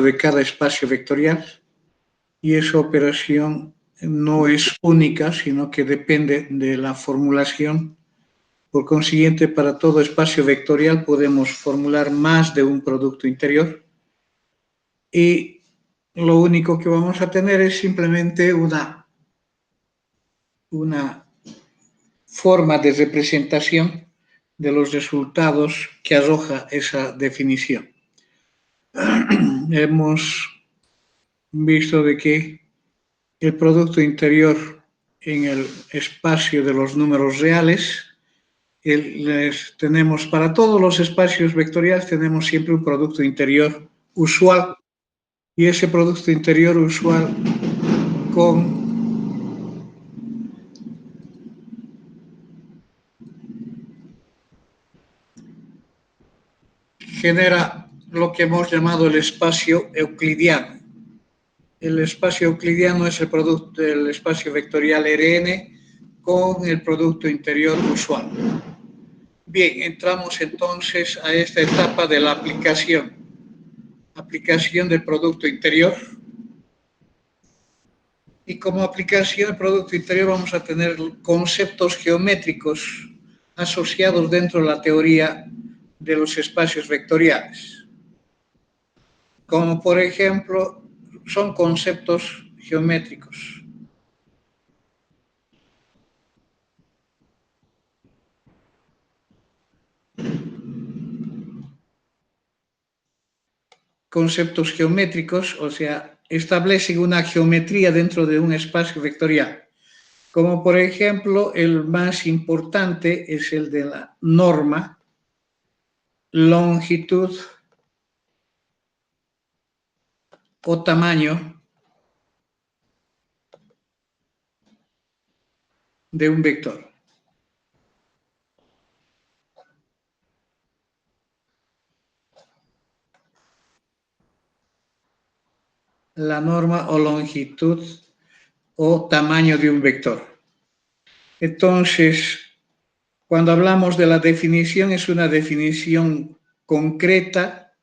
de cada espacio vectorial, y esa operación no es única, sino que depende de la formulación. Por consiguiente, para todo espacio vectorial podemos formular más de un producto interior, y lo único que vamos a tener es simplemente una forma de representación de los resultados que arroja esa definición. Hemos visto de que el producto interior en el espacio de los números reales, tenemos para todos los espacios vectoriales, tenemos siempre un producto interior usual, y ese producto interior usual genera lo que hemos llamado el espacio euclidiano. El espacio euclidiano es el producto del espacio vectorial Rn con el producto interior usual. Bien, entramos entonces a esta etapa de la aplicación del producto interior. Y como aplicación del producto interior vamos a tener conceptos geométricos asociados dentro de la teoría de los espacios vectoriales. Como por ejemplo, son conceptos geométricos. Conceptos geométricos, o sea, establecen una geometría dentro de un espacio vectorial. Como por ejemplo, el más importante es el de la norma, longitud o tamaño de un vector. La norma o longitud o tamaño de un vector. Entonces, cuando hablamos de la definición, es una definición concreta,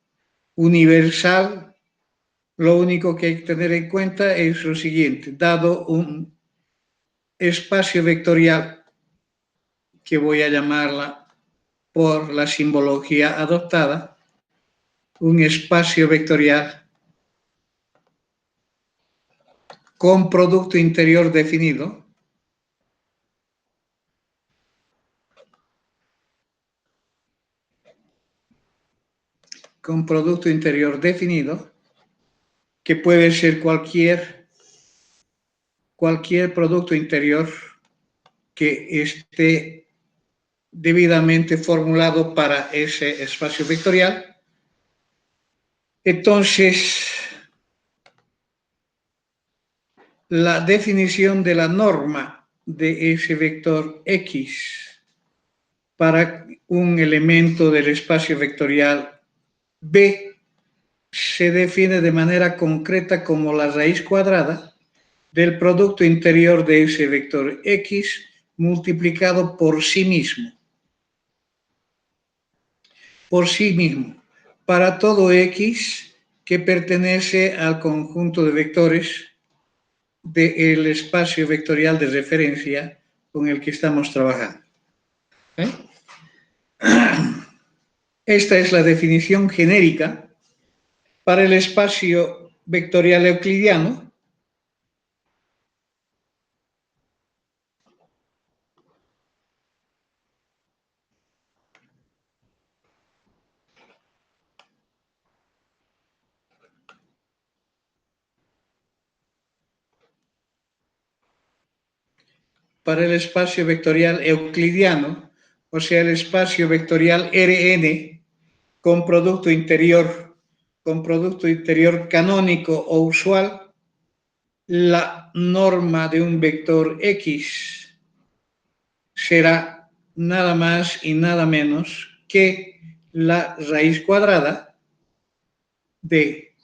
universal. Lo único que hay que tener en cuenta es lo siguiente: dado un espacio vectorial, que voy a llamarla por la simbología adoptada, un espacio vectorial con producto interior definido, que puede ser cualquier producto interior que esté debidamente formulado para ese espacio vectorial. Entonces, la definición de la norma de ese vector X para un elemento del espacio vectorial B se define de manera concreta como la raíz cuadrada del producto interior de ese vector X multiplicado por sí mismo. Para todo X que pertenece al conjunto de vectores del espacio vectorial de referencia con el que estamos trabajando. Esta es la definición genérica para el espacio vectorial euclidiano. Para el espacio vectorial euclidiano, o sea, el espacio vectorial Rn con producto interior canónico o usual, la norma de un vector X será nada más y nada menos que la raíz cuadrada de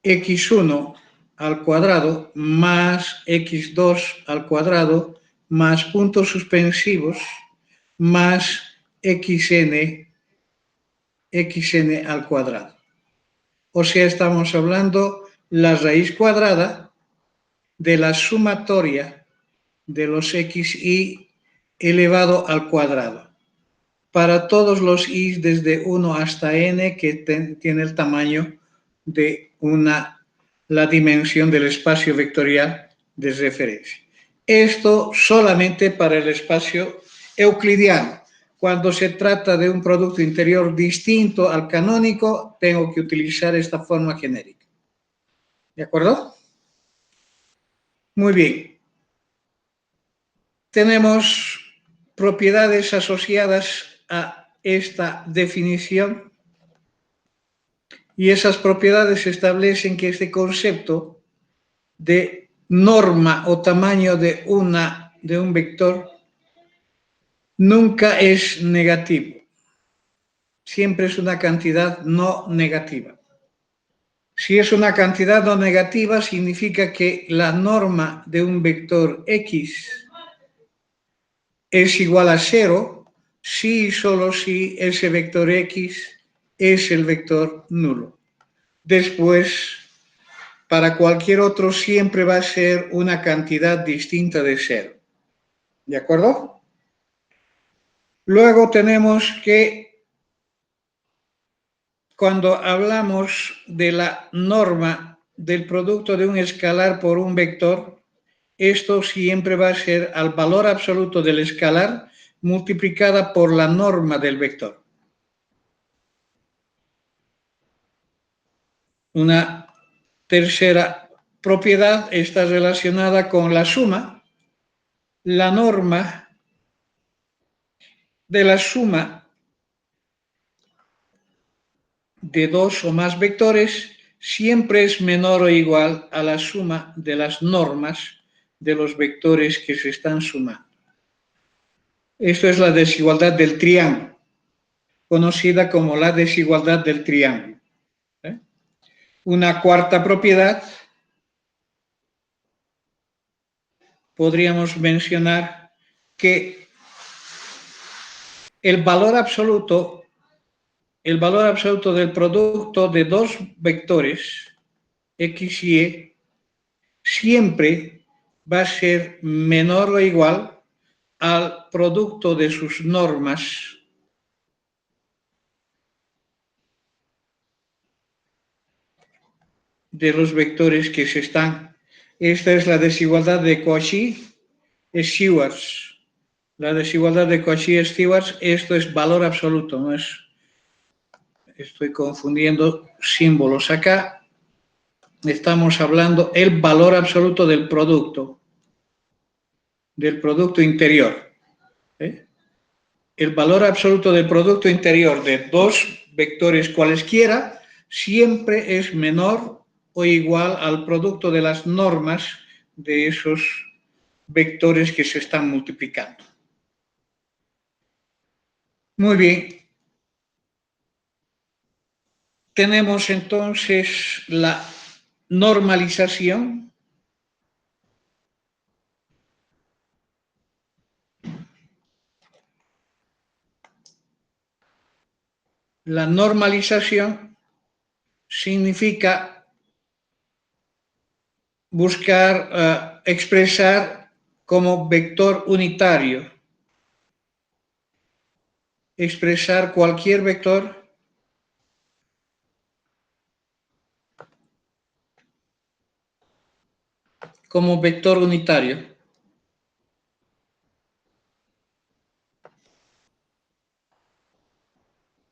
x1 al cuadrado más x2 al cuadrado más puntos suspensivos más xn al cuadrado. O sea, estamos hablando la raíz cuadrada de la sumatoria de los xy elevado al cuadrado. Para todos los y desde 1 hasta n que tiene el tamaño de la dimensión del espacio vectorial de referencia. Esto solamente para el espacio euclidiano. Cuando se trata de un producto interior distinto al canónico, tengo que utilizar esta forma genérica. ¿De acuerdo? Muy bien. Tenemos propiedades asociadas a esta definición y esas propiedades establecen que este concepto de norma o tamaño de un vector nunca es negativo. Siempre es una cantidad no negativa. Si es una cantidad no negativa, significa que la norma de un vector X es igual a 0 si y solo si ese vector X es el vector nulo. Después, para cualquier otro siempre va a ser una cantidad distinta de 0. ¿De acuerdo? Luego tenemos que, cuando hablamos de la norma del producto de un escalar por un vector, esto siempre va a ser al valor absoluto del escalar multiplicada por la norma del vector. Una tercera propiedad está relacionada con la suma. La norma de la suma de dos o más vectores siempre es menor o igual a la suma de las normas de los vectores que se están sumando. Esto es la desigualdad del triángulo, conocida como la desigualdad del triángulo. Una cuarta propiedad podríamos mencionar que el valor absoluto del producto de dos vectores x y y siempre va a ser menor o igual al producto de sus normas de los vectores que se están. Esta es la desigualdad de Cauchy-Schwarz. La desigualdad de Cauchy-Schwarz, esto es valor absoluto, no es. Estoy confundiendo símbolos acá. Estamos hablando el valor absoluto del producto interior. El valor absoluto del producto interior de dos vectores cualesquiera siempre es menor o igual al producto de las normas de esos vectores que se están multiplicando. Muy bien. Tenemos entonces la normalización. La normalización significa buscar expresar como vector unitario, expresar cualquier vector como vector unitario.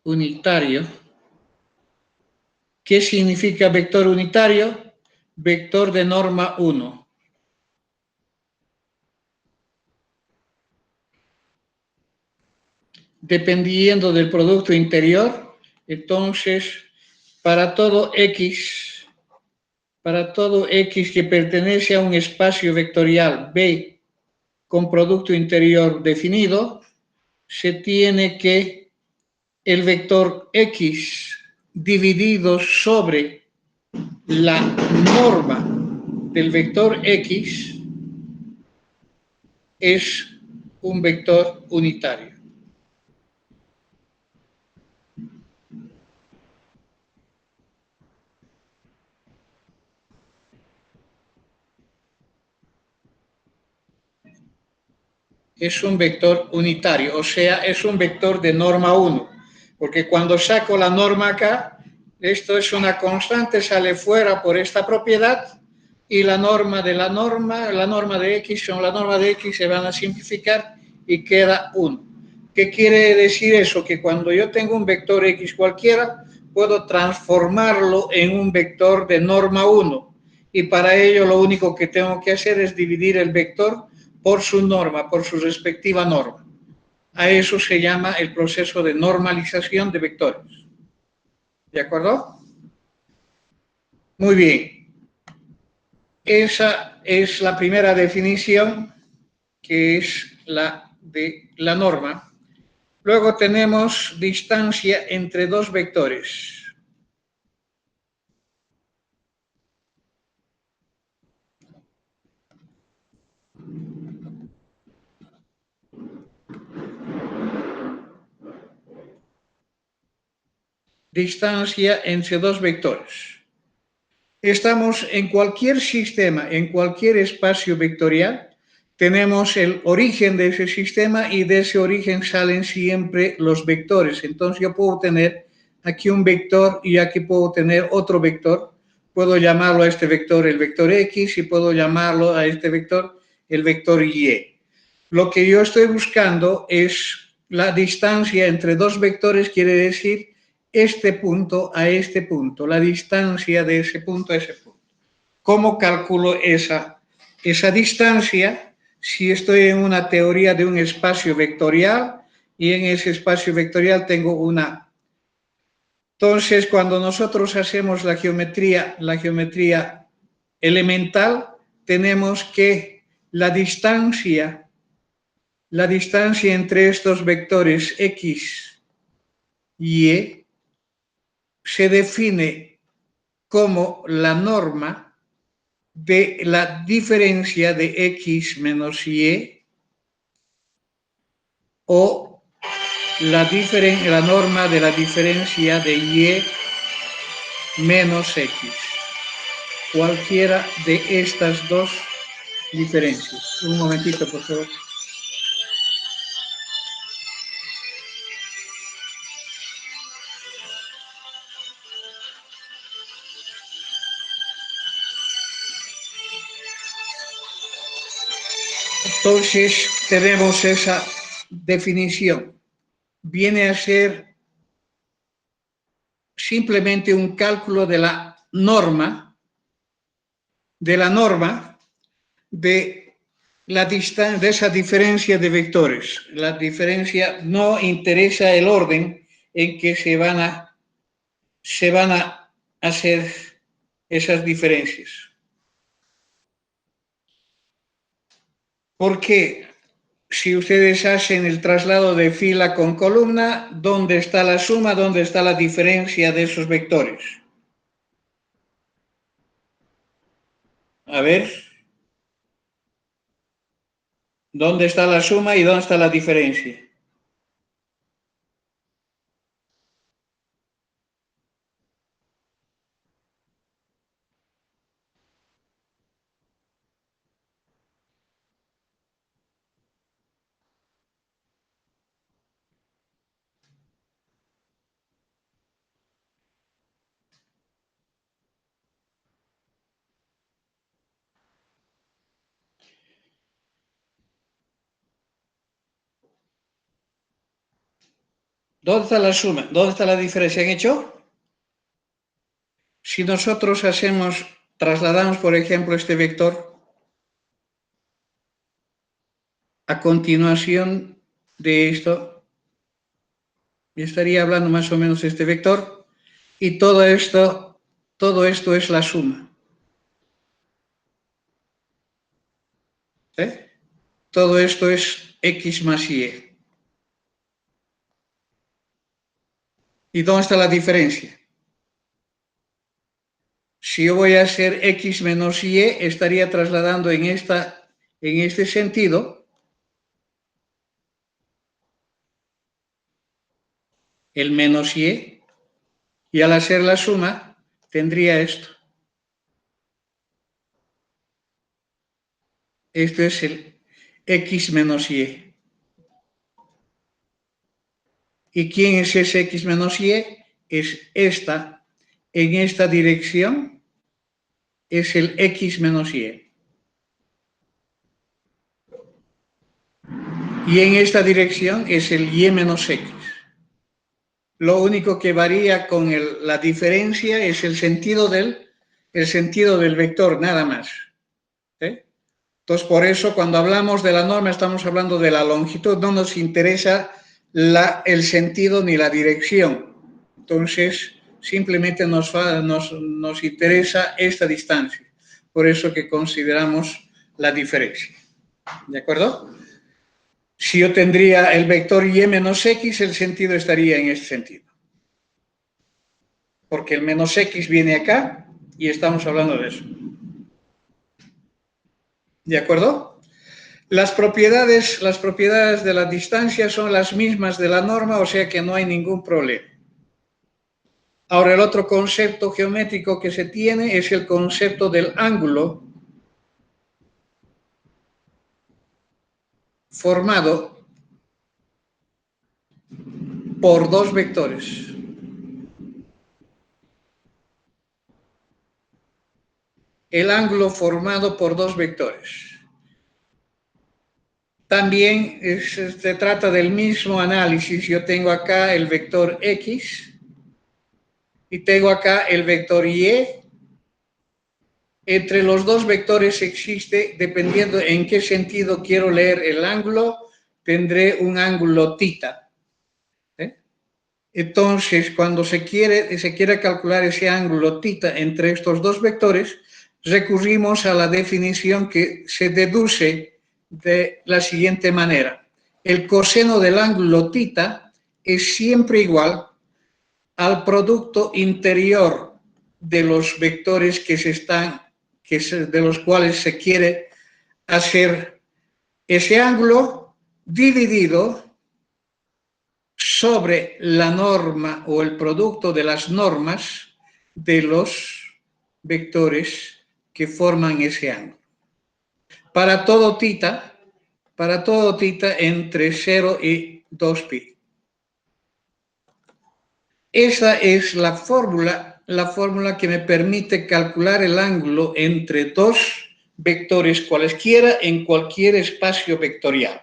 Unitario. ¿Qué significa vector unitario? Vector de norma 1. Dependiendo del producto interior, entonces, para todo X que pertenece a un espacio vectorial B con producto interior definido, se tiene que el vector X dividido sobre la norma del vector X es un vector unitario. es un vector unitario, o sea, es un vector de norma 1, porque cuando saco la norma acá, esto es una constante, sale fuera por esta propiedad, y la norma de X son la norma de X, se van a simplificar y queda 1. ¿Qué quiere decir eso? Que cuando yo tengo un vector X cualquiera, puedo transformarlo en un vector de norma 1. Y para ello lo único que tengo que hacer es dividir el vector por su norma, por su respectiva norma. A eso se llama el proceso de normalización de vectores. ¿De acuerdo? Muy bien. Esa es la primera definición, que es la de la norma. Luego tenemos distancia entre dos vectores. Distancia entre dos vectores. Estamos en cualquier sistema, en cualquier espacio vectorial, tenemos el origen de ese sistema y de ese origen salen siempre los vectores. Entonces yo puedo tener aquí un vector y aquí puedo tener otro vector. Puedo llamarlo a este vector el vector X y puedo llamarlo a este vector el vector Y. Lo que yo estoy buscando es la distancia entre dos vectores, quiere decir este punto a este punto, la distancia de ese punto a ese punto. ¿Cómo calculo esa distancia? Si estoy en una teoría de un espacio vectorial y en ese espacio vectorial tengo una. Entonces, cuando nosotros hacemos la geometría elemental, tenemos que la distancia entre estos vectores X y Y se define como la norma de la diferencia de X menos Y o la norma de la diferencia de Y menos X. Cualquiera de estas dos diferencias. Un momentito, por favor. Entonces, tenemos esa definición. Viene a ser simplemente un cálculo de la norma, de de esa diferencia de vectores. La diferencia no interesa el orden en que se van a hacer esas diferencias. Porque si ustedes hacen el traslado de fila con columna, ¿dónde está la suma? ¿Dónde está la diferencia de esos vectores? A ver, ¿dónde está la suma y dónde está la diferencia? ¿Dónde está la suma? ¿Dónde está la diferencia? ¿Han hecho? Si nosotros trasladamos, por ejemplo, este vector a continuación de esto, estaría hablando más o menos de este vector, y todo esto es la suma. ¿Eh? Todo esto es X más Y. ¿Y dónde está la diferencia? Si yo voy a hacer X menos Y, estaría trasladando en este sentido el menos y al hacer la suma tendría esto. Esto es el X menos Y. ¿Y quién es ese x menos y? Es esta. En esta dirección es el x menos y. Y en esta dirección es el y menos x. Lo único que varía con la diferencia es el sentido del vector, nada más. ¿Sí? Entonces, por eso, cuando hablamos de la norma, estamos hablando de la longitud, no nos interesa el sentido ni la dirección. Entonces, simplemente nos interesa esta distancia. Por eso que consideramos la diferencia. ¿De acuerdo? Si yo tendría el vector y menos x, el sentido estaría en este sentido. Porque el menos x viene acá y estamos hablando de eso. ¿De acuerdo? Las propiedades de la distancia son las mismas de la norma, o sea que no hay ningún problema. Ahora, el otro concepto geométrico que se tiene es el concepto del ángulo formado por dos vectores. El ángulo formado por dos vectores. También se trata del mismo análisis. Yo tengo acá el vector x y tengo acá el vector y. Entre los dos vectores existe, dependiendo en qué sentido quiero leer el ángulo, tendré un ángulo tita. Entonces, cuando se quiere calcular ese ángulo tita entre estos dos vectores, recurrimos a la definición que se deduce de la siguiente manera. El coseno del ángulo tita es siempre igual al producto interior de los vectores de los cuales se quiere hacer ese ángulo dividido sobre la norma o el producto de las normas de los vectores que forman ese ángulo. Para todo tita entre 0 y 2pi. Esa es la fórmula que me permite calcular el ángulo entre dos vectores cualesquiera en cualquier espacio vectorial.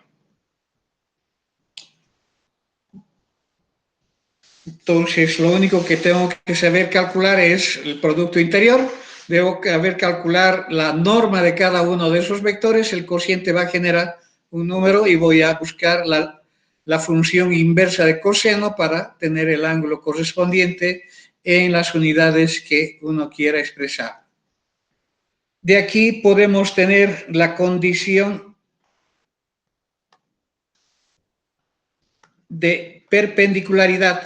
Entonces, lo único que tengo que saber calcular es el producto interior. Debo saber calcular la norma de cada uno de esos vectores. El cociente va a generar un número y voy a buscar la función inversa de coseno para tener el ángulo correspondiente en las unidades que uno quiera expresar. De aquí podemos tener la condición de perpendicularidad.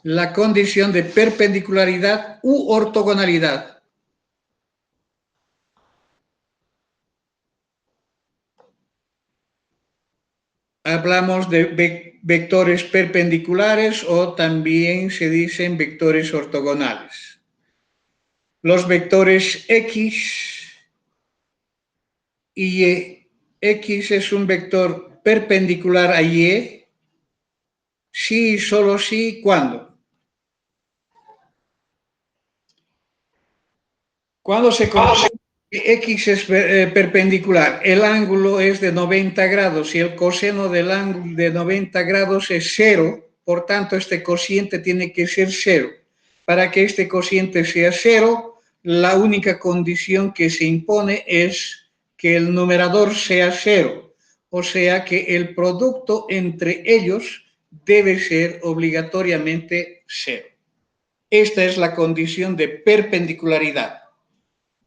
La condición de perpendicularidad u ortogonalidad. Hablamos de vectores perpendiculares o también se dicen vectores ortogonales. Los vectores X y Y. X es un vector perpendicular a Y. Sí y solo sí, ¿cuándo? Cuando se conoce que X es perpendicular, el ángulo es de 90 grados y el coseno del ángulo de 90 grados es 0, por tanto este cociente tiene que ser 0. Para que este cociente sea 0, la única condición que se impone es que el numerador sea 0, o sea que el producto entre ellos debe ser obligatoriamente 0. Esta es la condición de perpendicularidad.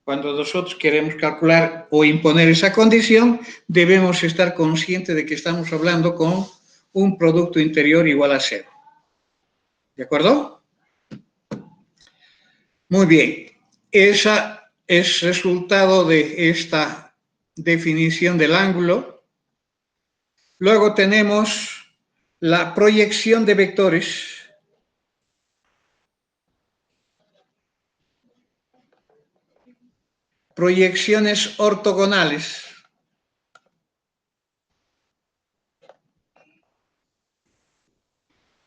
Cuando nosotros queremos calcular o imponer esa condición, debemos estar conscientes de que estamos hablando con un producto interior igual a 0. ¿De acuerdo? Muy bien. Esa es resultado de esta definición del ángulo. Luego tenemos la proyección de vectores. proyecciones ortogonales.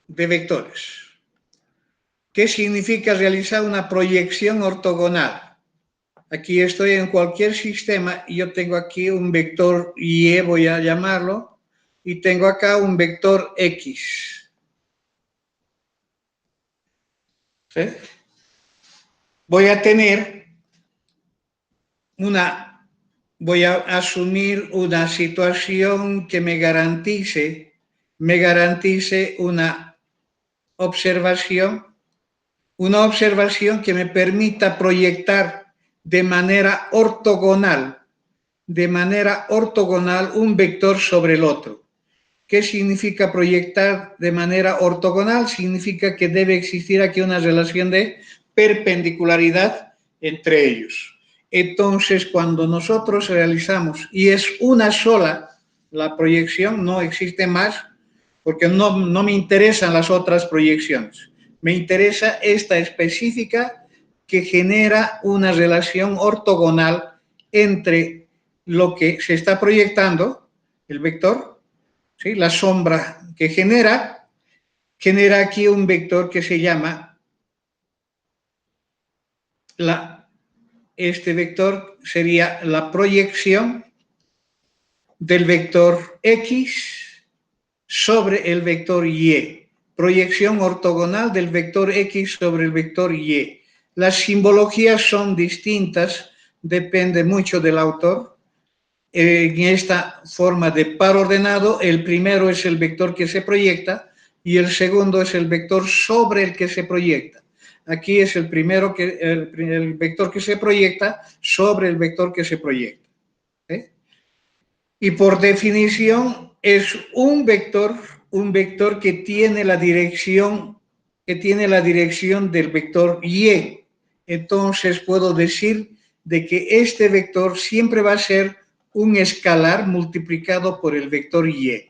De vectores. ¿Qué significa realizar una proyección ortogonal? Aquí estoy en cualquier sistema y yo tengo aquí un vector Y, voy a llamarlo, y tengo acá un vector X. ¿Sí? Voy a asumir una situación que me garantice una observación que me permita proyectar de manera ortogonal un vector sobre el otro. ¿Qué significa proyectar de manera ortogonal? Significa que debe existir aquí una relación de perpendicularidad entre ellos. Entonces, cuando nosotros realizamos, y es una sola la proyección, no existe más, porque no me interesan las otras proyecciones. Me interesa esta específica que genera una relación ortogonal entre lo que se está proyectando, el vector, ¿sí? La sombra que genera aquí un vector que se llama, este vector sería la proyección del vector X sobre el vector Y. Proyección ortogonal del vector X sobre el vector Y. Las simbologías son distintas, depende mucho del autor. En esta forma de par ordenado, el primero es el vector que se proyecta y el segundo es el vector sobre el que se proyecta. Aquí es el primero el vector que se proyecta sobre el vector que se proyecta. ¿Eh? Y por definición es un vector que tiene la dirección del vector Y. Entonces puedo decir de que este vector siempre va a ser un escalar multiplicado por el vector Y.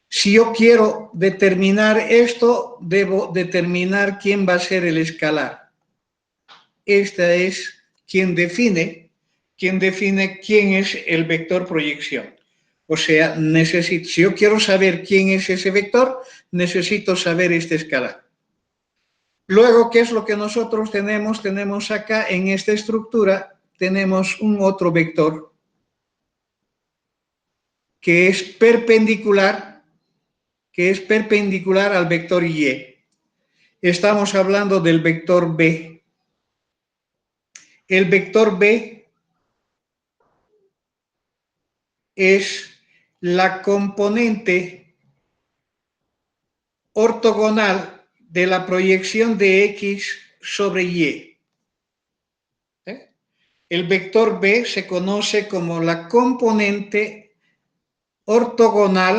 Si yo quiero determinar esto, debo determinar quién va a ser el escalar. Esta es quien define quién es el vector proyección. O sea, si yo quiero saber quién es ese vector, necesito saber este escalar. Luego, ¿qué es lo que nosotros tenemos? Tenemos acá en esta estructura, tenemos un otro vector que es perpendicular al vector Y. Estamos hablando del vector B. El vector B es la componente ortogonal de la proyección de X sobre Y. El vector B se conoce como la componente ortogonal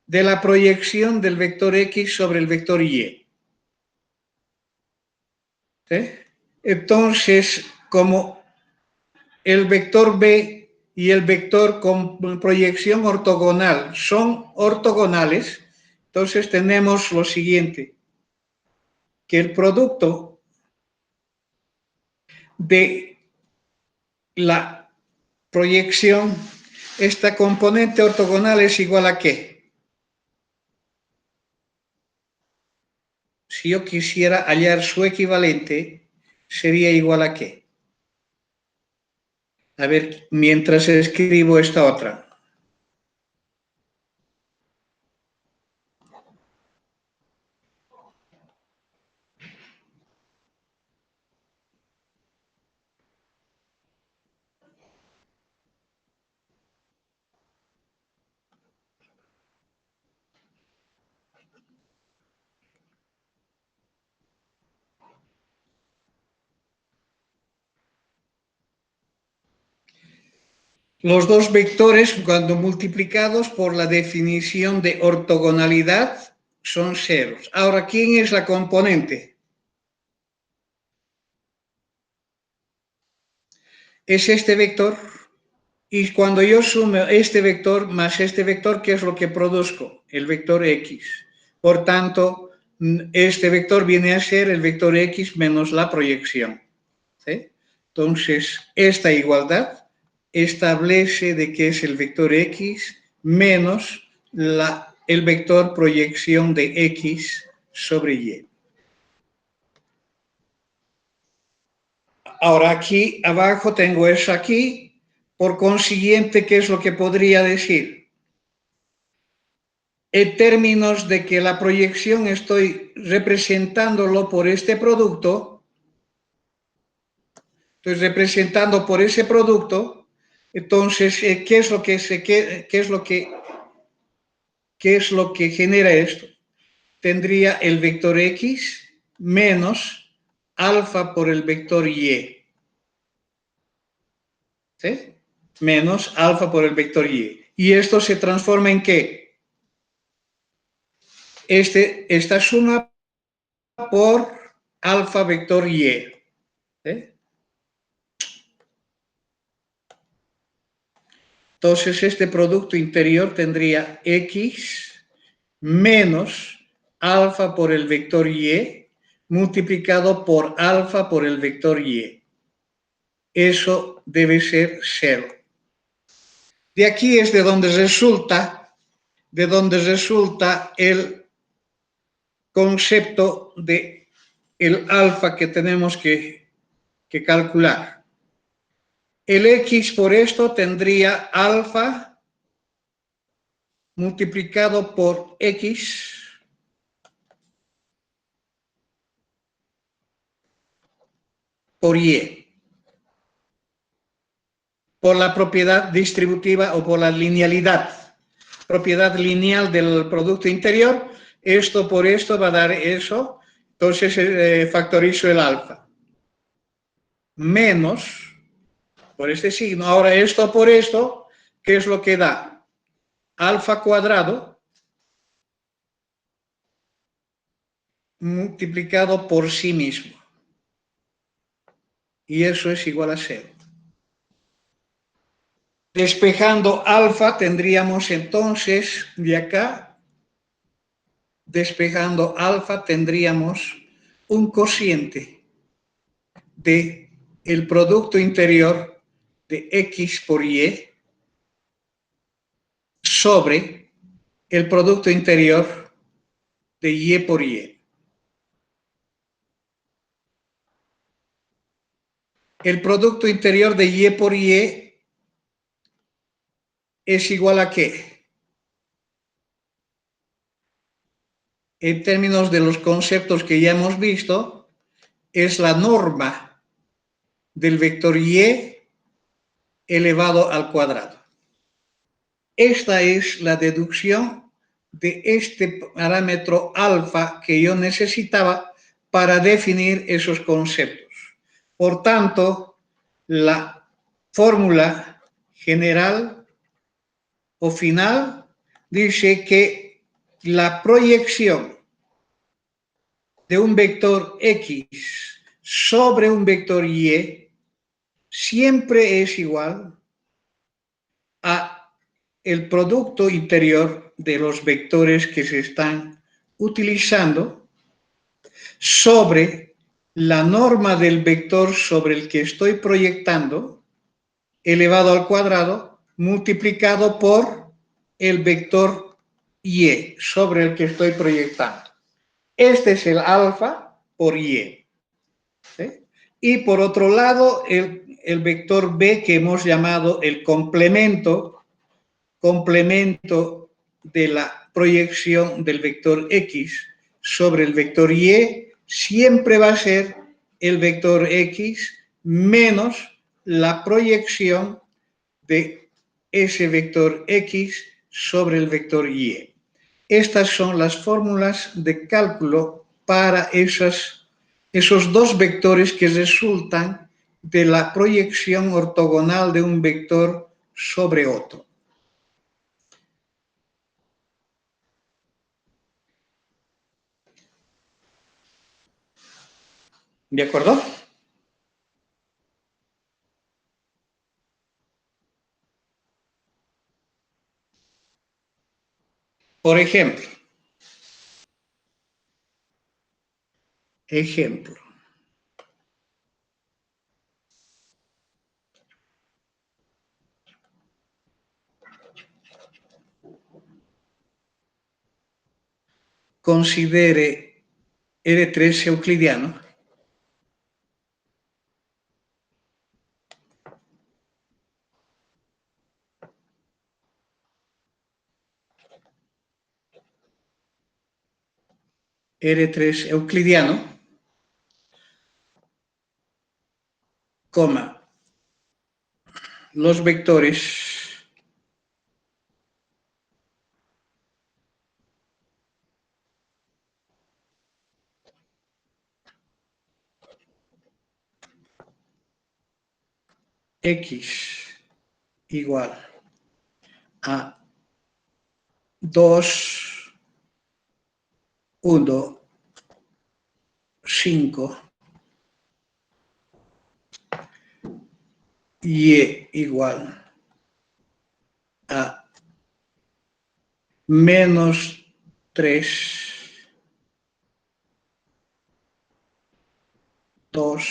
de la proyección del vector X sobre el vector Y. ¿Sí? Entonces, como el vector B y el vector con proyección ortogonal son ortogonales, entonces tenemos lo siguiente, que el producto de la proyección, esta componente ortogonal es igual a ¿qué? Si yo quisiera hallar su equivalente, sería igual a ¿qué? A ver, mientras escribo esta otra. Los dos vectores, cuando multiplicados por la definición de ortogonalidad, son ceros. Ahora, ¿quién es la componente? Es este vector. Y cuando yo sumo este vector más este vector, ¿qué es lo que produzco? El vector X. Por tanto, este vector viene a ser el vector X menos la proyección. Entonces, esta igualdad establece de que es el vector X menos el vector proyección de X sobre Y. Ahora aquí abajo tengo eso aquí, por consiguiente, ¿qué es lo que podría decir? En términos de que la proyección estoy representándolo por este producto, estoy representando por ese producto, entonces, ¿qué es lo que genera esto? Tendría el vector X menos alfa por el vector Y. ¿Sí? Menos alfa por el vector Y. ¿Y esto se transforma en qué? Esta suma por alfa vector Y. ¿Sí? Entonces, este producto interior tendría X menos alfa por el vector Y multiplicado por alfa por el vector Y. Eso debe ser 0. De aquí es de donde resulta el concepto de el alfa que tenemos que calcular. El X por esto tendría alfa multiplicado por X por Y, por la propiedad distributiva o por la linealidad, propiedad lineal del producto interior. Esto por esto va a dar eso, entonces factorizo el alfa. Menos, por este signo, ahora esto por esto, ¿qué es lo que da? Alfa cuadrado multiplicado por sí mismo. Y eso es igual a 0. Despejando alfa tendríamos entonces de acá, despejando alfa tendríamos un cociente de el producto interior de X por Y sobre el producto interior de Y por Y. El producto interior de Y por Y es igual a ¿qué? En términos de los conceptos que ya hemos visto, es la norma del vector Y elevado al cuadrado. Esta es la deducción de este parámetro alfa que yo necesitaba para definir esos conceptos. Por tanto, la fórmula general o final dice que la proyección de un vector X sobre un vector Y siempre es igual a el producto interior de los vectores que se están utilizando sobre la norma del vector sobre el que estoy proyectando elevado al cuadrado multiplicado por el vector Y sobre el que estoy proyectando. Este es el alfa por Y. ¿Sí? Y por otro lado, el vector B que hemos llamado el complemento de la proyección del vector X sobre el vector Y siempre va a ser el vector X menos la proyección de ese vector X sobre el vector Y. Estas son las fórmulas de cálculo para esos dos vectores que resultan de la proyección ortogonal de un vector sobre otro. ¿De acuerdo? Por ejemplo, considere R3 euclidiano. R3 euclidiano, coma, los vectores X igual a 2, 1, 5, Y igual a menos 3, 2,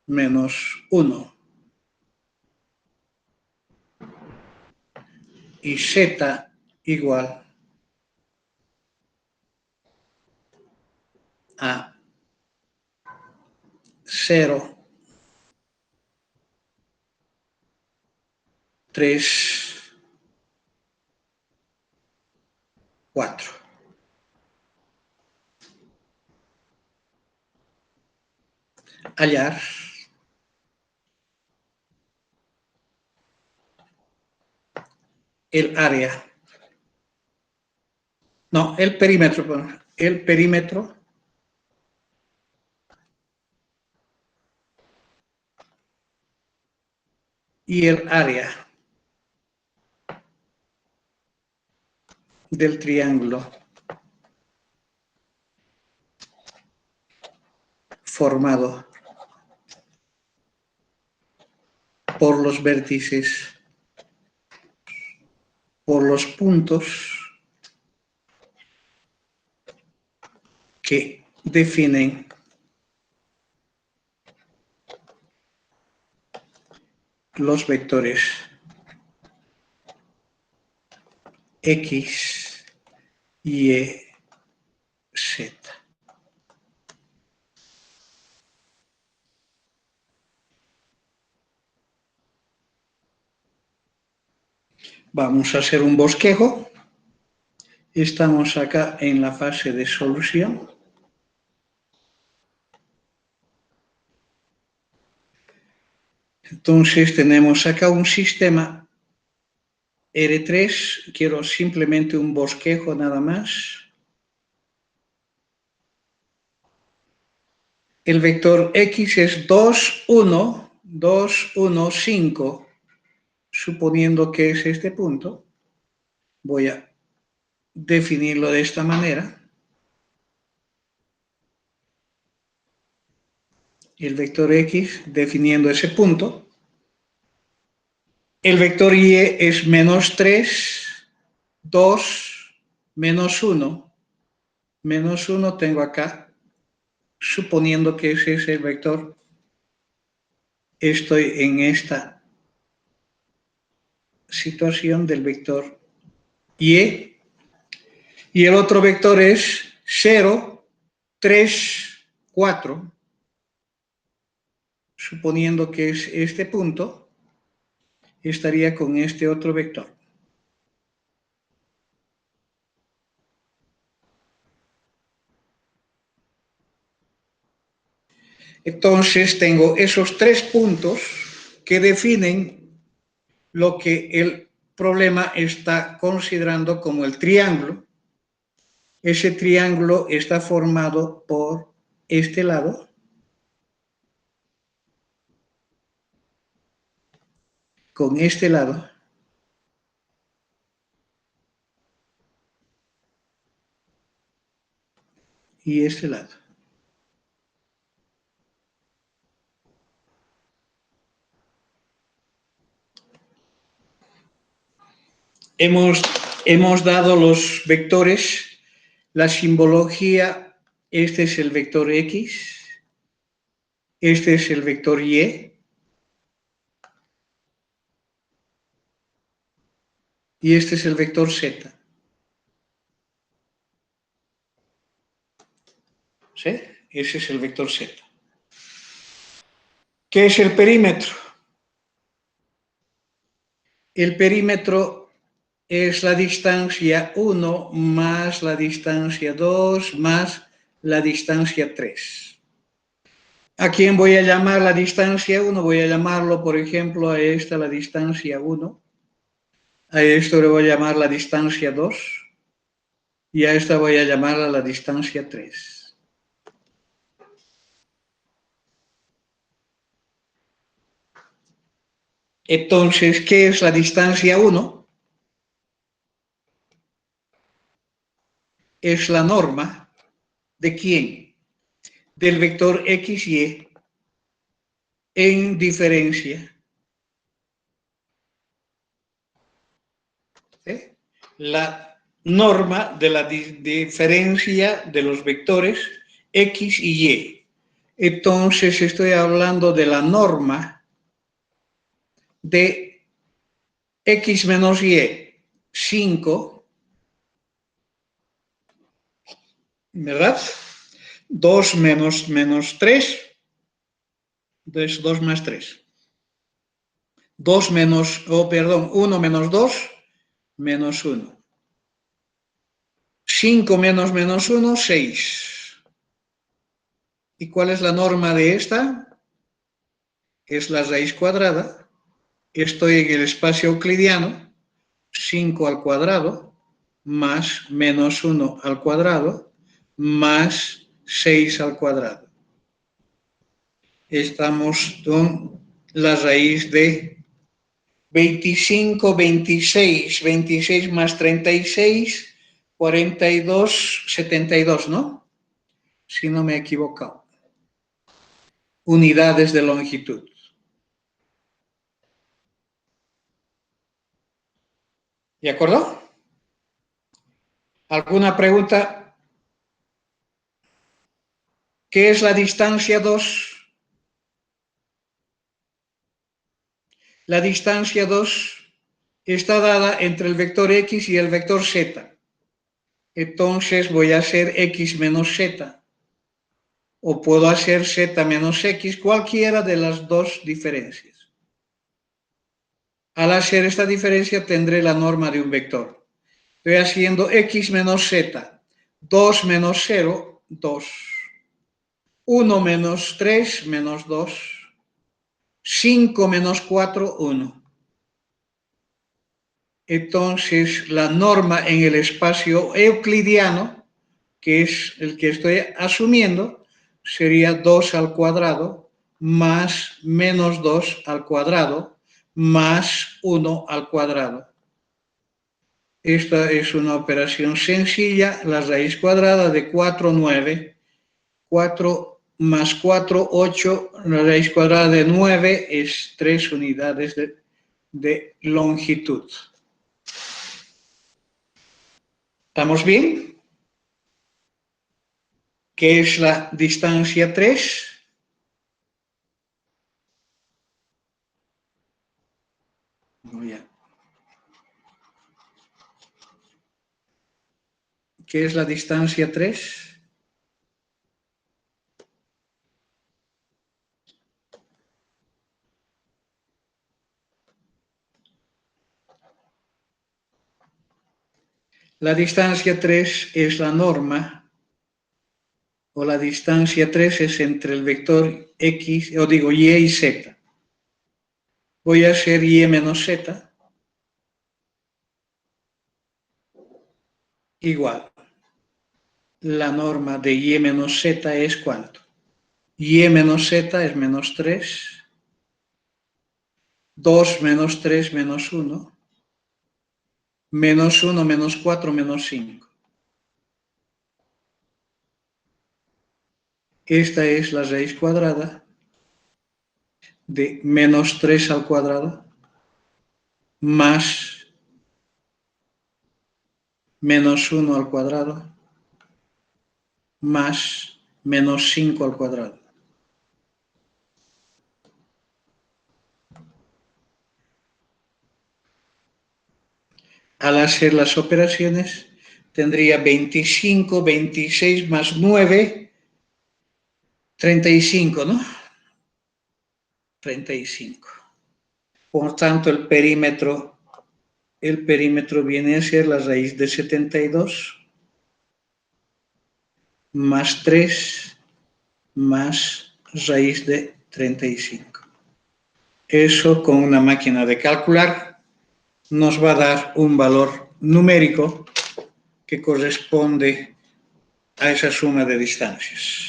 menos 1. Y Z igual a 0, 3, 4. Hallar el área. No, el perímetro. El perímetro y el área del triángulo formado por los vértices, por los puntos que definen los vectores X, Y, Z. Vamos a hacer un bosquejo. Estamos acá en la fase de solución. Entonces tenemos acá un sistema R3. Quiero simplemente un bosquejo nada más. El vector X es 2, 1, 2, 1, 5. Suponiendo que es este punto, voy a definirlo de esta manera. El vector X definiendo ese punto. El vector Y es menos 3, 2, menos 1. Menos 1 tengo acá, suponiendo que ese es el vector. Estoy en esta situación del vector Y. Y el otro vector es 0, 3, 4. Suponiendo que es este punto, estaría con este otro vector. Entonces tengo esos 3 puntos que definen lo que el problema está considerando como el triángulo. Ese triángulo está formado por este lado, con este lado, y este lado. Hemos dado los vectores, la simbología. Este es el vector X, este es el vector Y, y este es el vector Z. Ese es el vector Z. ¿Qué es el perímetro? El perímetro es la distancia 1 más la distancia 2 más la distancia 3. ¿A quién voy a llamar la distancia 1? Voy a llamarlo, por ejemplo, a esta la distancia 1. A esto le voy a llamar la distancia 2. Y a esta voy a llamarla la distancia 3. Entonces, ¿qué es la distancia 1? Es la norma de quién? Del vector XY en diferencia. ¿Sí? La norma de la diferencia de los vectores X y Y. Entonces estoy hablando de la norma de X menos Y, 5, ¿verdad? 2 menos 3, entonces 2 más 3. 2 menos, perdón, 1 menos 2, menos 1. 5 menos 1, 6. ¿Y cuál es la norma de esta? Es la raíz cuadrada. Estoy en el espacio euclidiano, 5 al cuadrado, más menos 1 al cuadrado, más 6 al cuadrado. Estamos con la raíz de 25, 26, 26 más 36, 42, 72, ¿no? Si no me he equivocado. Unidades de longitud. ¿De acuerdo? ¿Alguna pregunta? ¿Qué es la distancia 2? La distancia 2 está dada entre el vector X y el vector Z. Entonces voy a hacer X menos Z. O puedo hacer Z menos X, cualquiera de las dos diferencias. Al hacer esta diferencia tendré la norma de un vector. Estoy haciendo X menos Z. 2 menos 0, 2. 1 menos 3, menos 2. 5 menos 4, 1. Entonces, la norma en el espacio euclidiano, que es el que estoy asumiendo, sería 2 al cuadrado más menos 2 al cuadrado más 1 al cuadrado. Esta es una operación sencilla, la raíz cuadrada de 4, 9. 4 más 4, 8. La raíz cuadrada de 9 es 3 unidades de longitud. ¿Estamos bien? ¿Qué es la distancia 3? ¿Qué es la distancia 3? La distancia 3 es la norma, o la distancia 3 es entre el vector X, o digo Y y Z. Voy a hacer Y menos Z igual. La norma de Y menos Z es ¿cuánto? Y menos Z es menos 3. 2 menos 3 menos 1. Menos 1 menos 4 menos 5. Esta es la raíz cuadrada de menos 3 al cuadrado más menos 1 al cuadrado más menos 5 al cuadrado. Al hacer las operaciones tendría 25, 26 más 9, 35, ¿no? 35. Por tanto, el perímetro viene a ser la raíz de 72 más 3 más raíz de 35. Eso con una máquina de calcular nos va a dar un valor numérico que corresponde a esa suma de distancias.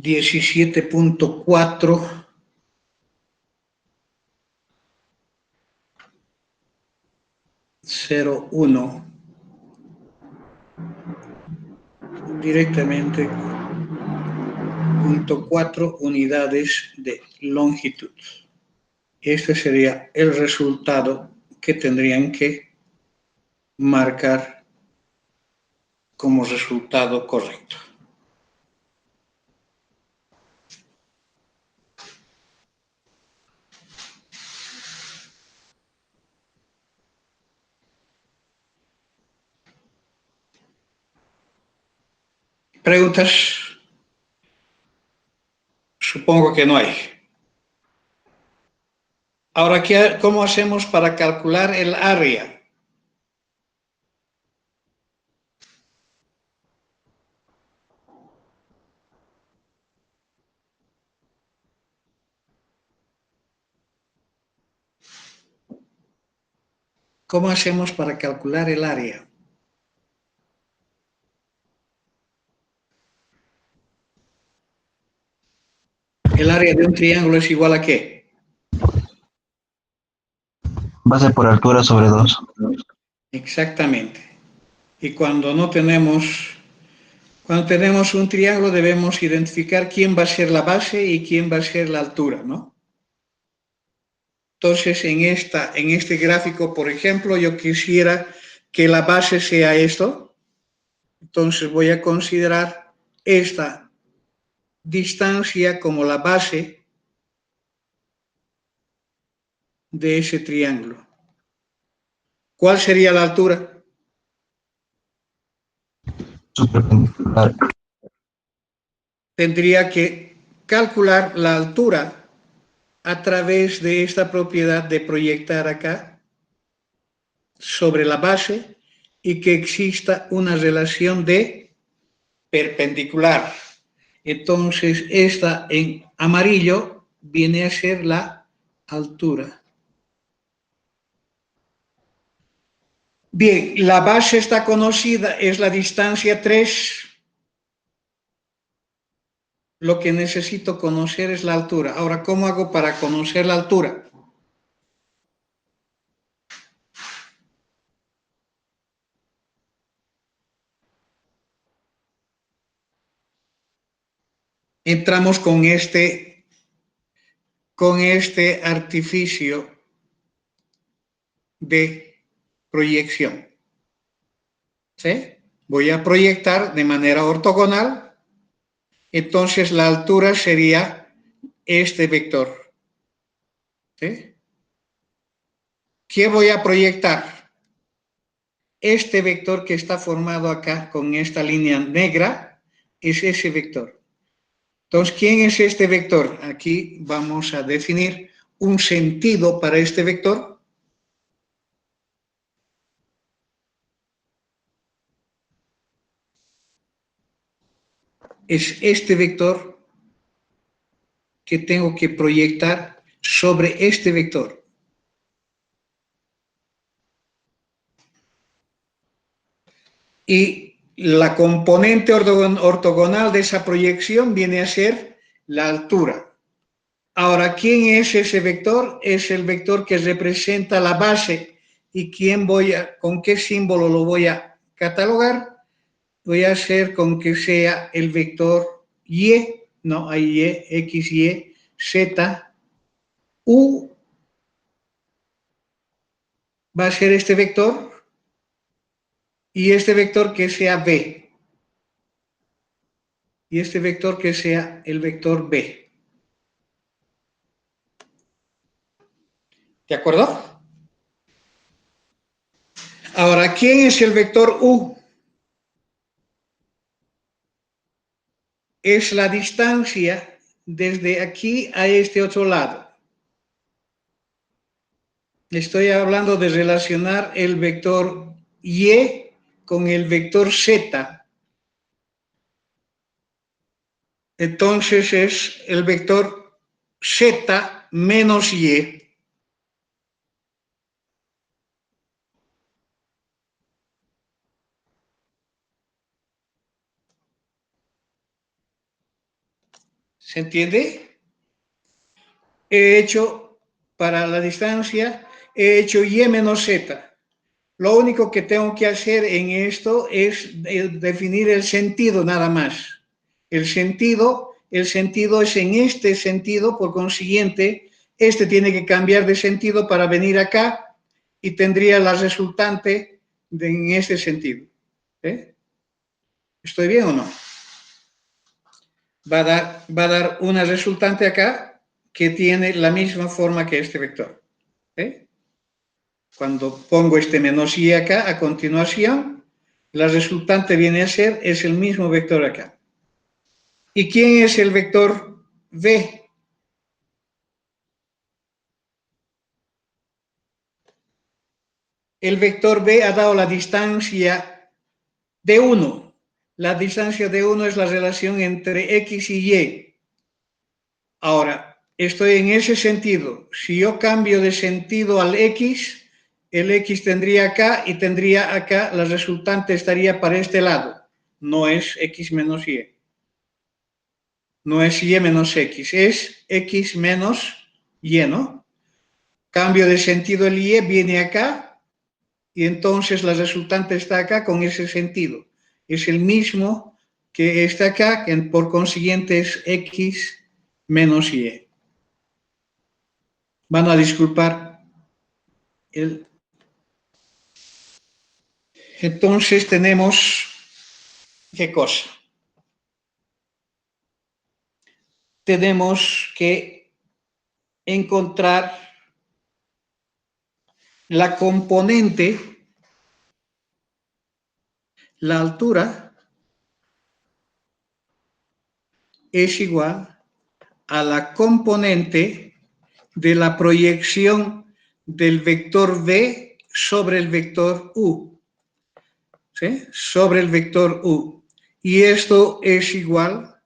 $17.4 01 directamente 0.4 unidades de longitud. Este sería el resultado que tendrían que marcar como resultado correcto. ¿Preguntas? Supongo que no hay. Ahora, ¿cómo hacemos para calcular el área? ¿Cómo hacemos para calcular el área? ¿El área de un triángulo es igual a qué? Base por altura sobre 2. Exactamente. Y cuando tenemos un triángulo debemos identificar quién va a ser la base y quién va a ser la altura, ¿no? Entonces, en este gráfico, por ejemplo, yo quisiera que la base sea esto. Entonces voy a considerar esta distancia como la base de ese triángulo. ¿Cuál sería la altura? Su perpendicular. Tendría que calcular la altura a través de esta propiedad de proyectar acá sobre la base y que exista una relación de perpendicular. Entonces, esta en amarillo viene a ser la altura. Bien, la base está conocida, es la distancia 3. Lo que necesito conocer es la altura. Ahora, ¿cómo hago para conocer la altura? Entramos con este artificio de proyección. ¿Sí? Voy a proyectar de manera ortogonal, entonces la altura sería este vector. ¿Sí? ¿Qué voy a proyectar? Este vector que está formado acá con esta línea negra es ese vector. Entonces, ¿quién es este vector? Aquí vamos a definir un sentido para este vector. Es este vector que tengo que proyectar sobre este vector. Y la componente ortogonal de esa proyección viene a ser la altura. Ahora, ¿quién es ese vector? Es el vector que representa la base. ¿Y con qué símbolo lo voy a catalogar? Voy a hacer con que sea el vector Y, no hay Y, X, Y, Z, U, va a ser este vector. y este vector que sea B. Y este vector que sea el vector B. ¿De acuerdo? Ahora, ¿quién es el vector U? Es la distancia desde aquí a este otro lado. Estoy hablando de relacionar el vector Y con el vector Z. Entonces es el vector Z menos Y. ¿Se entiende? He hecho, para la distancia, he hecho Y menos Z. Lo único que tengo que hacer en esto es definir el sentido nada más. El sentido es en este sentido, por consiguiente, este tiene que cambiar de sentido para venir acá y tendría la resultante en este sentido. ¿Eh? ¿Estoy bien o no? Va a dar una resultante acá que tiene la misma forma que este vector. ¿Eh? Cuando pongo este menos y acá, a continuación, la resultante viene a ser, es el mismo vector acá. ¿Y quién es el vector V? El vector V ha dado la distancia de 1. La distancia de 1 es la relación entre X y Y. Ahora, estoy en ese sentido. Si yo cambio de sentido al X, el X tendría acá y tendría acá, la resultante estaría para este lado. No es X menos Y. No es Y menos X, es X menos Y, ¿no? Cambio de sentido el Y viene acá y entonces la resultante está acá con ese sentido. Es el mismo que está acá, que por consiguiente es X menos Y. Van a disculpar el... Entonces tenemos, ¿qué cosa? Tenemos que encontrar la componente, la altura es igual a la componente de la proyección del vector V sobre el vector U. ¿Sí? Sobre el vector U. Y esto es igual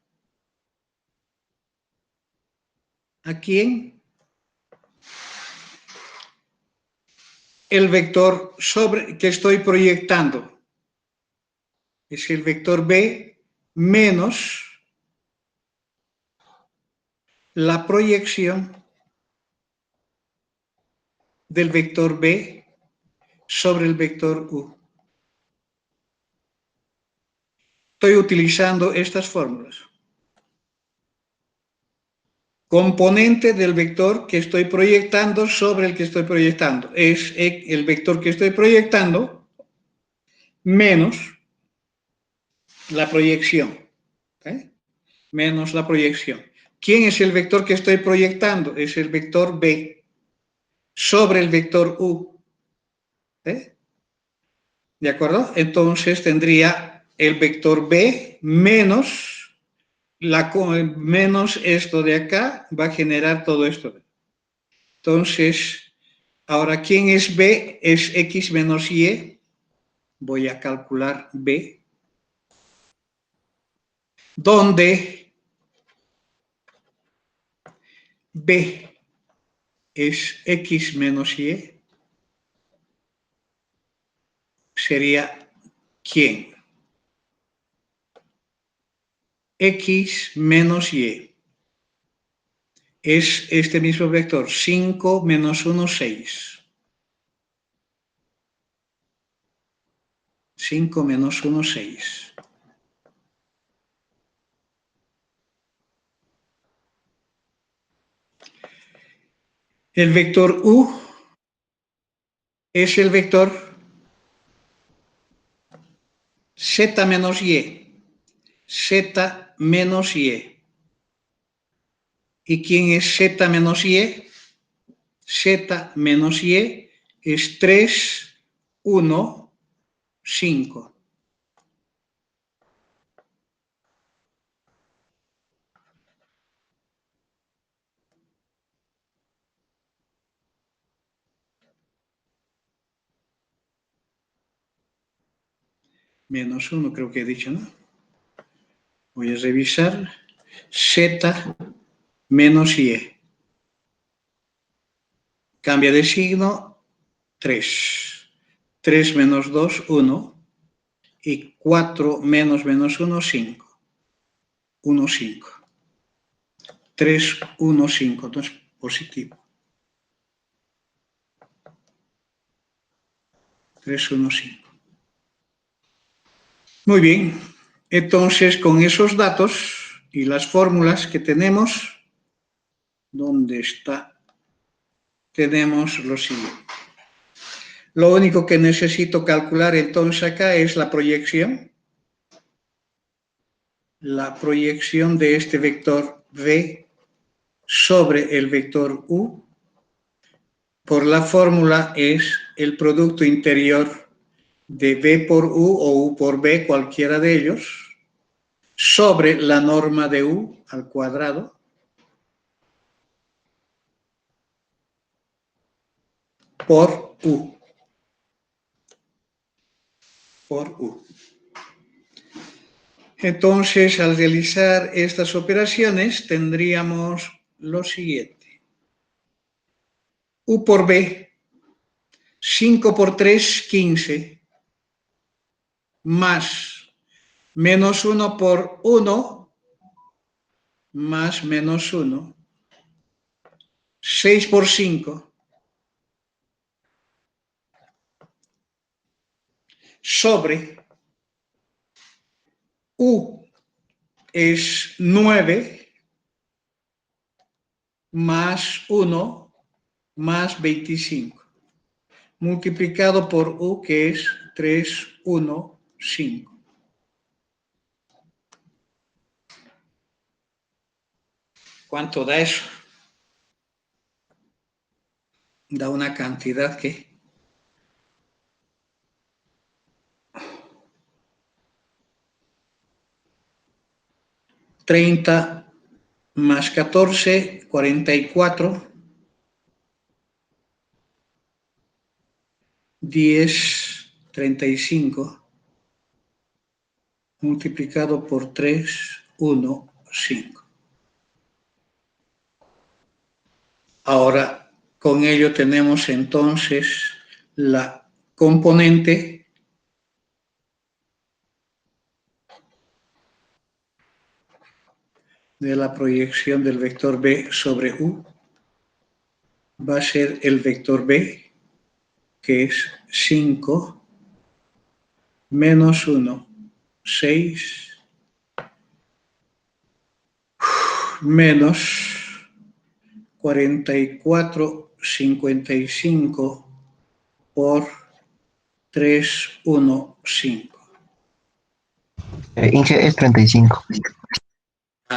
a quién? El vector sobre que estoy proyectando. Es el vector V menos la proyección del vector V sobre el vector U. Estoy utilizando estas fórmulas. Componente del vector que estoy proyectando sobre el que estoy proyectando. Es el vector que estoy proyectando menos la proyección. ¿Okay? Menos la proyección. ¿Quién es el vector que estoy proyectando? Es el vector B sobre el vector U. ¿Eh? ¿De acuerdo? Entonces tendría el vector B menos, menos esto de acá, va a generar todo esto. Entonces, ahora, ¿quién es B? Es X menos Y. Voy a calcular B. Donde B es X menos Y, sería ¿quién? X menos Y. Es este mismo vector, 5 menos 1, 6. 5 menos 1, 6. El vector U es el vector Z menos Y. Z menos Y. ¿Y quién es Z menos Y? Z menos Y es 3, 1, 5. Menos 1 creo que he dicho, ¿no? Voy a revisar. Z menos Y. Cambia de signo, 3. 3 menos 2, 1. Y 4 menos 1, 5. 1, 5. 3, 1, 5. Entonces, positivo. 3, 1, 5. Muy bien. Entonces, con esos datos y las fórmulas que tenemos, ¿dónde está? Tenemos lo siguiente. Lo único que necesito calcular entonces acá es la proyección. La proyección de este vector V sobre el vector U. Por la fórmula es el producto interior de V por U o U por V, cualquiera de ellos, sobre la norma de U al cuadrado por U. Por U. Entonces, al realizar estas operaciones, tendríamos lo siguiente. U por B, 5 por 3, 15, más menos 1 por 1, más menos 1, 6 por 5, sobre U es 9 más 1 más 25, multiplicado por U que es 3, 1, 5. ¿Cuánto da eso? Da una cantidad que 30 más 14, 44, 10, 35, multiplicado por 3, 1, 5. Ahora, con ello tenemos entonces la componente de la proyección del vector B sobre U. Va a ser el vector B, que es 5, menos 1, 6, menos 44, 55 por 3, 1, 5. Inge es 35.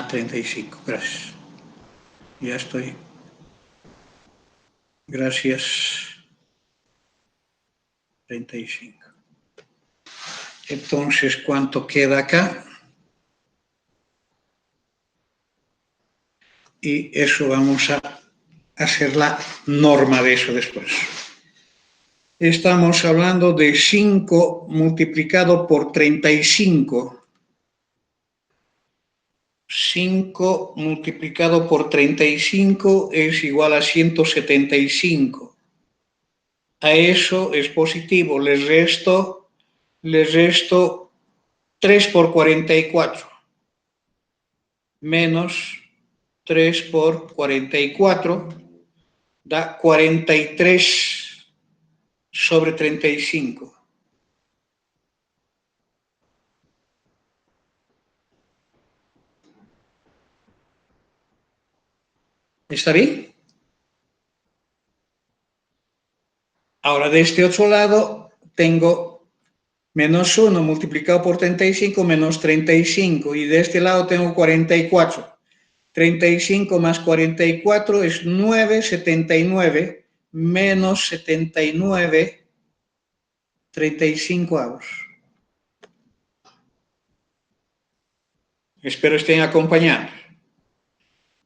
35, gracias. Ya estoy. Gracias. 35. Entonces, ¿cuánto queda acá? Y eso vamos a hacer la norma de eso después. Estamos hablando de 5 multiplicado por 35. 5 multiplicado por 35 es igual a 175. A eso es positivo. Le resto 3 por 44. Menos 3 por 44 da 43 sobre 35. ¿Está bien? Ahora, de este otro lado, tengo Menos 1 multiplicado por 35 menos 35. Y de este lado tengo 44. 35 más 44 es 9, 79 menos 79, 35 avos. Espero estén acompañando.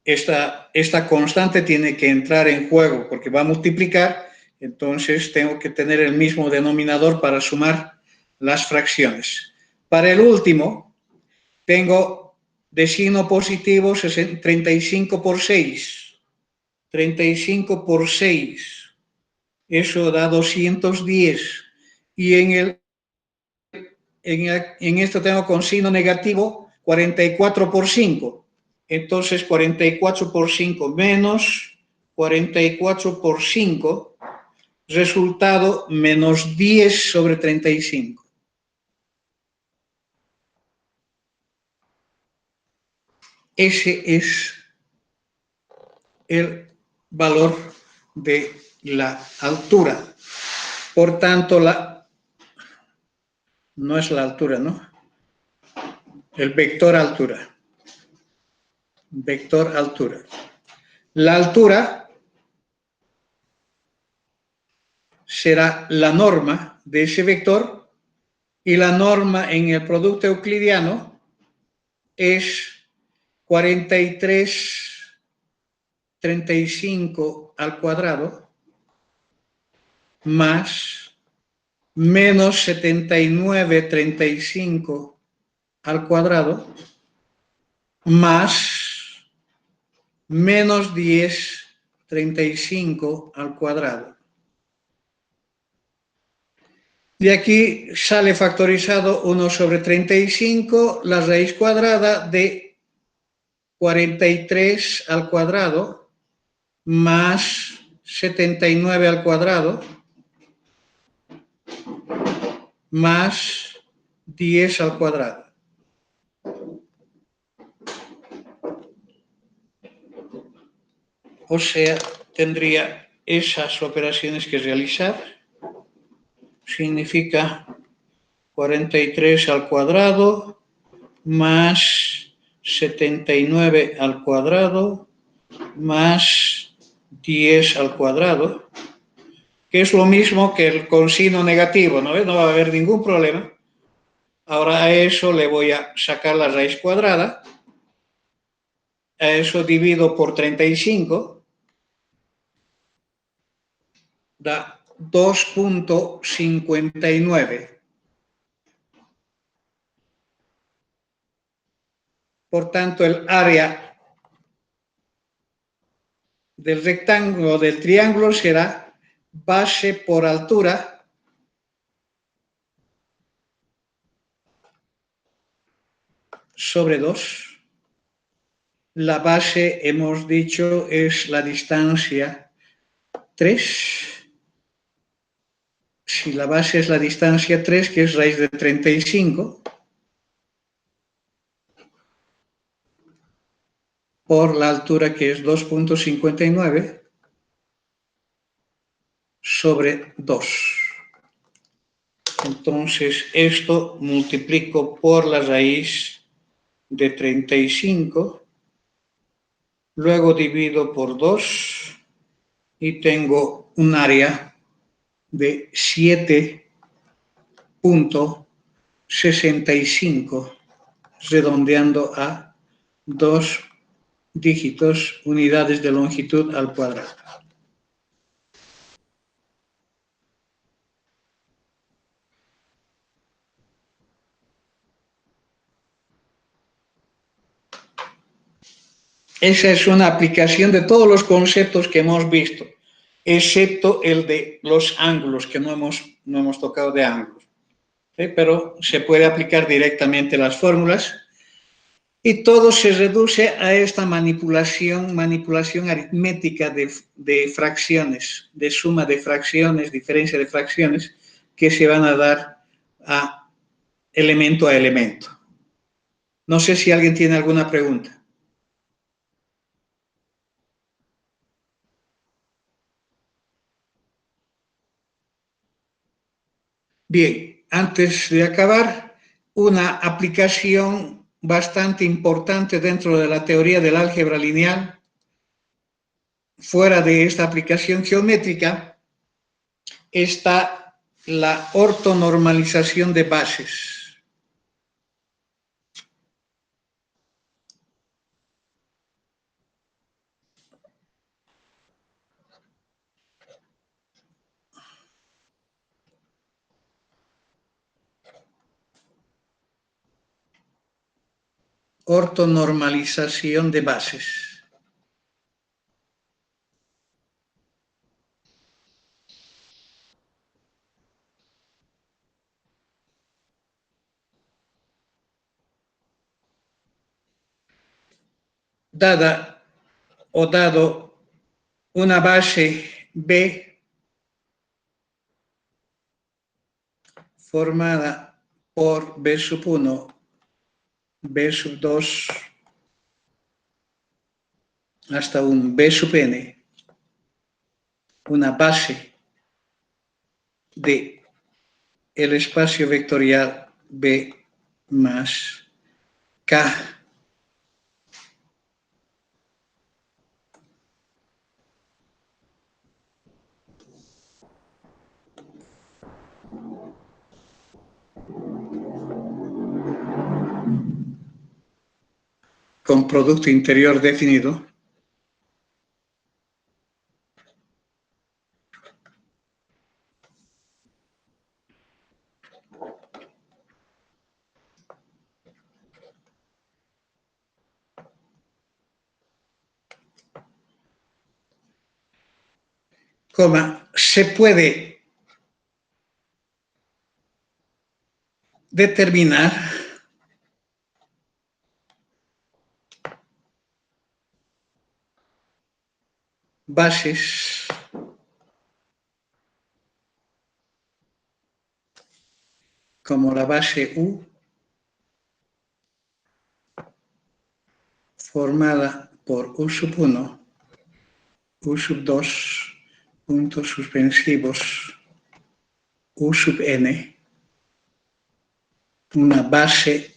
Esta constante tiene que entrar en juego porque va a multiplicar, entonces tengo que tener el mismo denominador para sumar las fracciones. Para el último, tengo de signo positivo 35 por 6. 35 por 6. Eso da 210. Y en esto tengo con signo negativo 44 por 5. Entonces 44 por 5 menos 44 por 5, resultado menos 10 sobre 35. Ese es el valor de la altura. Por tanto, no es la altura, ¿no? El vector altura. Vector altura. La altura será la norma de ese vector y la norma en el producto euclidiano es 43,35 al cuadrado más menos 79,35 al cuadrado más menos 10,35 al cuadrado. De aquí sale factorizado 1 sobre 35, la raíz cuadrada de 43 al cuadrado más 79 al cuadrado más 10 al cuadrado. O sea, tendría esas operaciones que realizar. Significa 43 al cuadrado más 79 al cuadrado más 10 al cuadrado, que es lo mismo que el coseno negativo, ¿no? No va a haber ningún problema. Ahora a eso le voy a sacar la raíz cuadrada, a eso divido por 35, da 2,59. Por tanto, el área del rectángulo del triángulo será base por altura sobre 2. La base, hemos dicho, es la distancia 3. Si la base es la distancia 3, que es raíz de 35, por la altura, que es 2,59, sobre 2. Entonces, esto multiplico por la raíz de 35, luego divido por 2 y tengo un área de 7,65, redondeando a 2 dígitos, unidades de longitud al cuadrado. Esa es una aplicación de todos los conceptos que hemos visto, excepto el de los ángulos, que no hemos tocado de ángulos. ¿Sí? Pero se puede aplicar directamente las fórmulas y todo se reduce a esta manipulación aritmética de fracciones, de suma de fracciones, diferencia de fracciones, que se van a dar a elemento. No sé si alguien tiene alguna pregunta. Bien, antes de acabar, una aplicación bastante importante dentro de la teoría del álgebra lineal, fuera de esta aplicación geométrica, está la ortonormalización de bases. Ortonormalización de bases. Dada o dado una base B formada por B sub 1, B sub 2, hasta un B sub n, una base de el espacio vectorial B más K con producto interior definido, se puede determinar bases como la base U formada por U sub 1, U sub 2, puntos suspensivos, U sub n, una base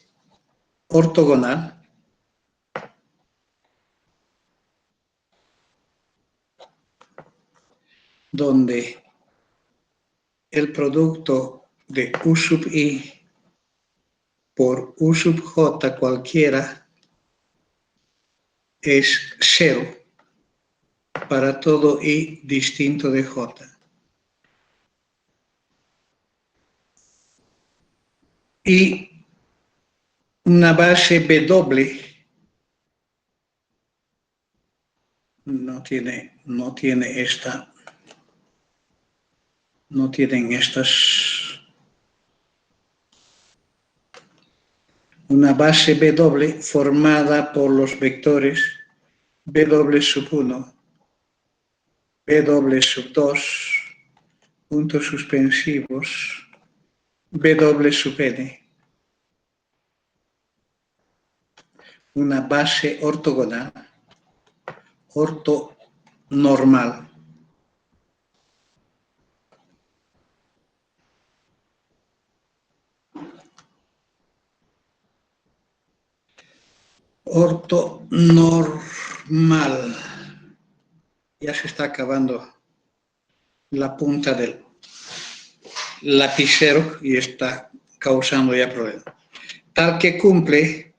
ortogonal donde el producto de U sub i por U sub j cualquiera es 0 para todo i distinto de j. Y una base B doble no tienen estas. Una base B doble formada por los vectores B doble sub 1, B doble sub 2, puntos suspensivos, B doble sub n. Una base ortogonal, ortonormal. Ortonormal. Ya se está acabando la punta del lapicero y está causando ya problemas. Tal que cumple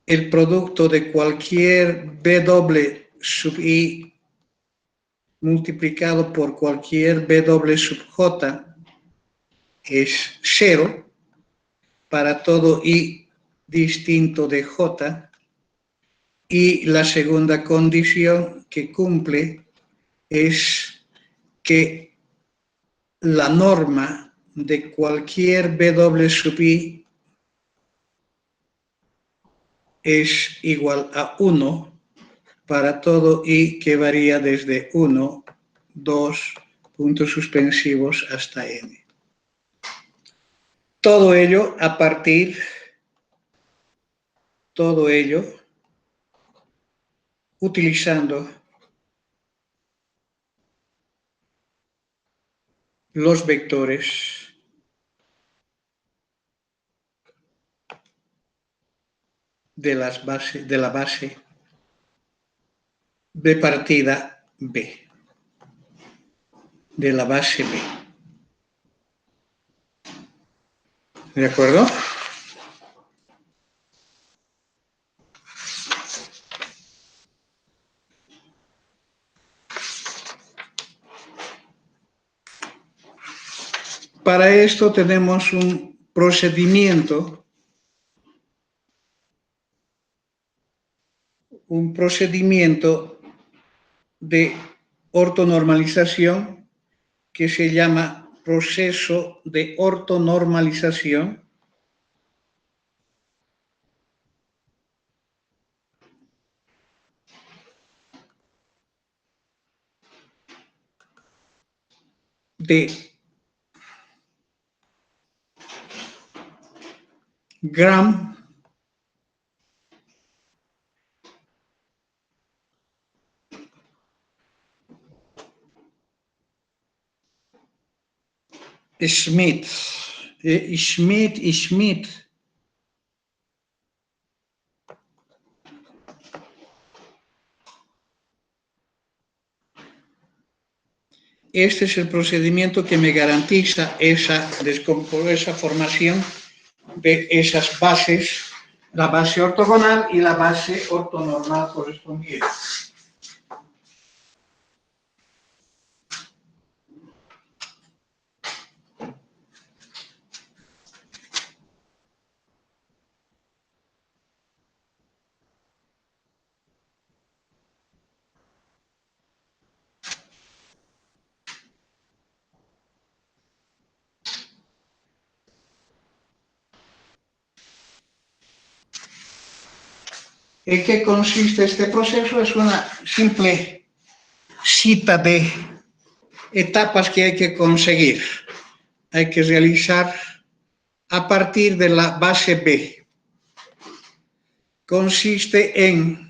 el producto de cualquier B doble sub i multiplicado por cualquier B doble sub j es 0 para todo i distinto de j, y la segunda condición que cumple es que la norma de cualquier B doble sub i es igual a 1 para todo i que varía desde 1, 2, puntos suspensivos hasta n. Todo ello utilizando los vectores de la base de partida B, de la base B. ¿De acuerdo? Para esto tenemos un procedimiento de ortonormalización que se llama proceso de ortonormalización de Gram Schmidt. Schmidt. Este es el procedimiento que me garantiza esa formación de esas bases, la base ortogonal y la base ortonormal correspondiente. ¿En qué consiste este proceso? Es una simple cita de etapas que hay que conseguir. Hay que realizar a partir de la base B. Consiste en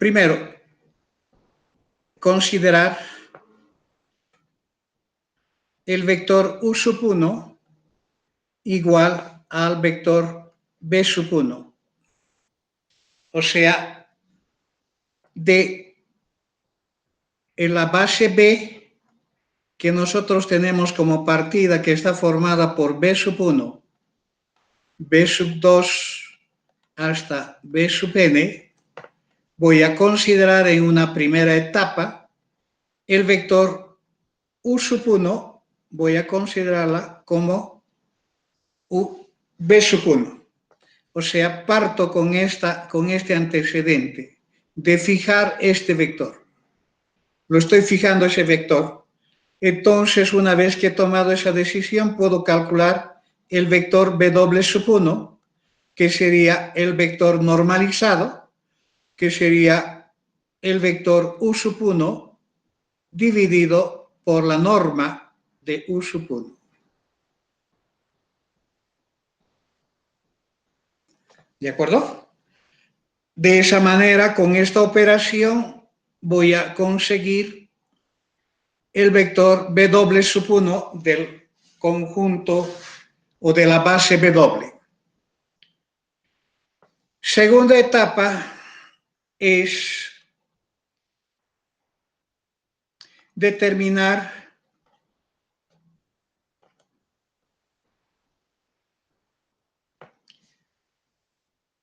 primero, considerar el vector U sub 1 igual al vector B sub 1. O sea, en la base B que nosotros tenemos como partida que está formada por B sub 1, B sub 2 hasta B sub n, voy a considerar en una primera etapa el vector U sub 1, voy a considerarla como B sub 1. O sea, parto con este antecedente de fijar este vector. Lo estoy fijando ese vector. Entonces, una vez que he tomado esa decisión, puedo calcular el vector W sub 1, que sería el vector normalizado, que sería el vector U sub 1 dividido por la norma de U sub 1. ¿De acuerdo? De esa manera, con esta operación, voy a conseguir el vector W sub 1 del conjunto o de la base W. Segunda etapa es determinar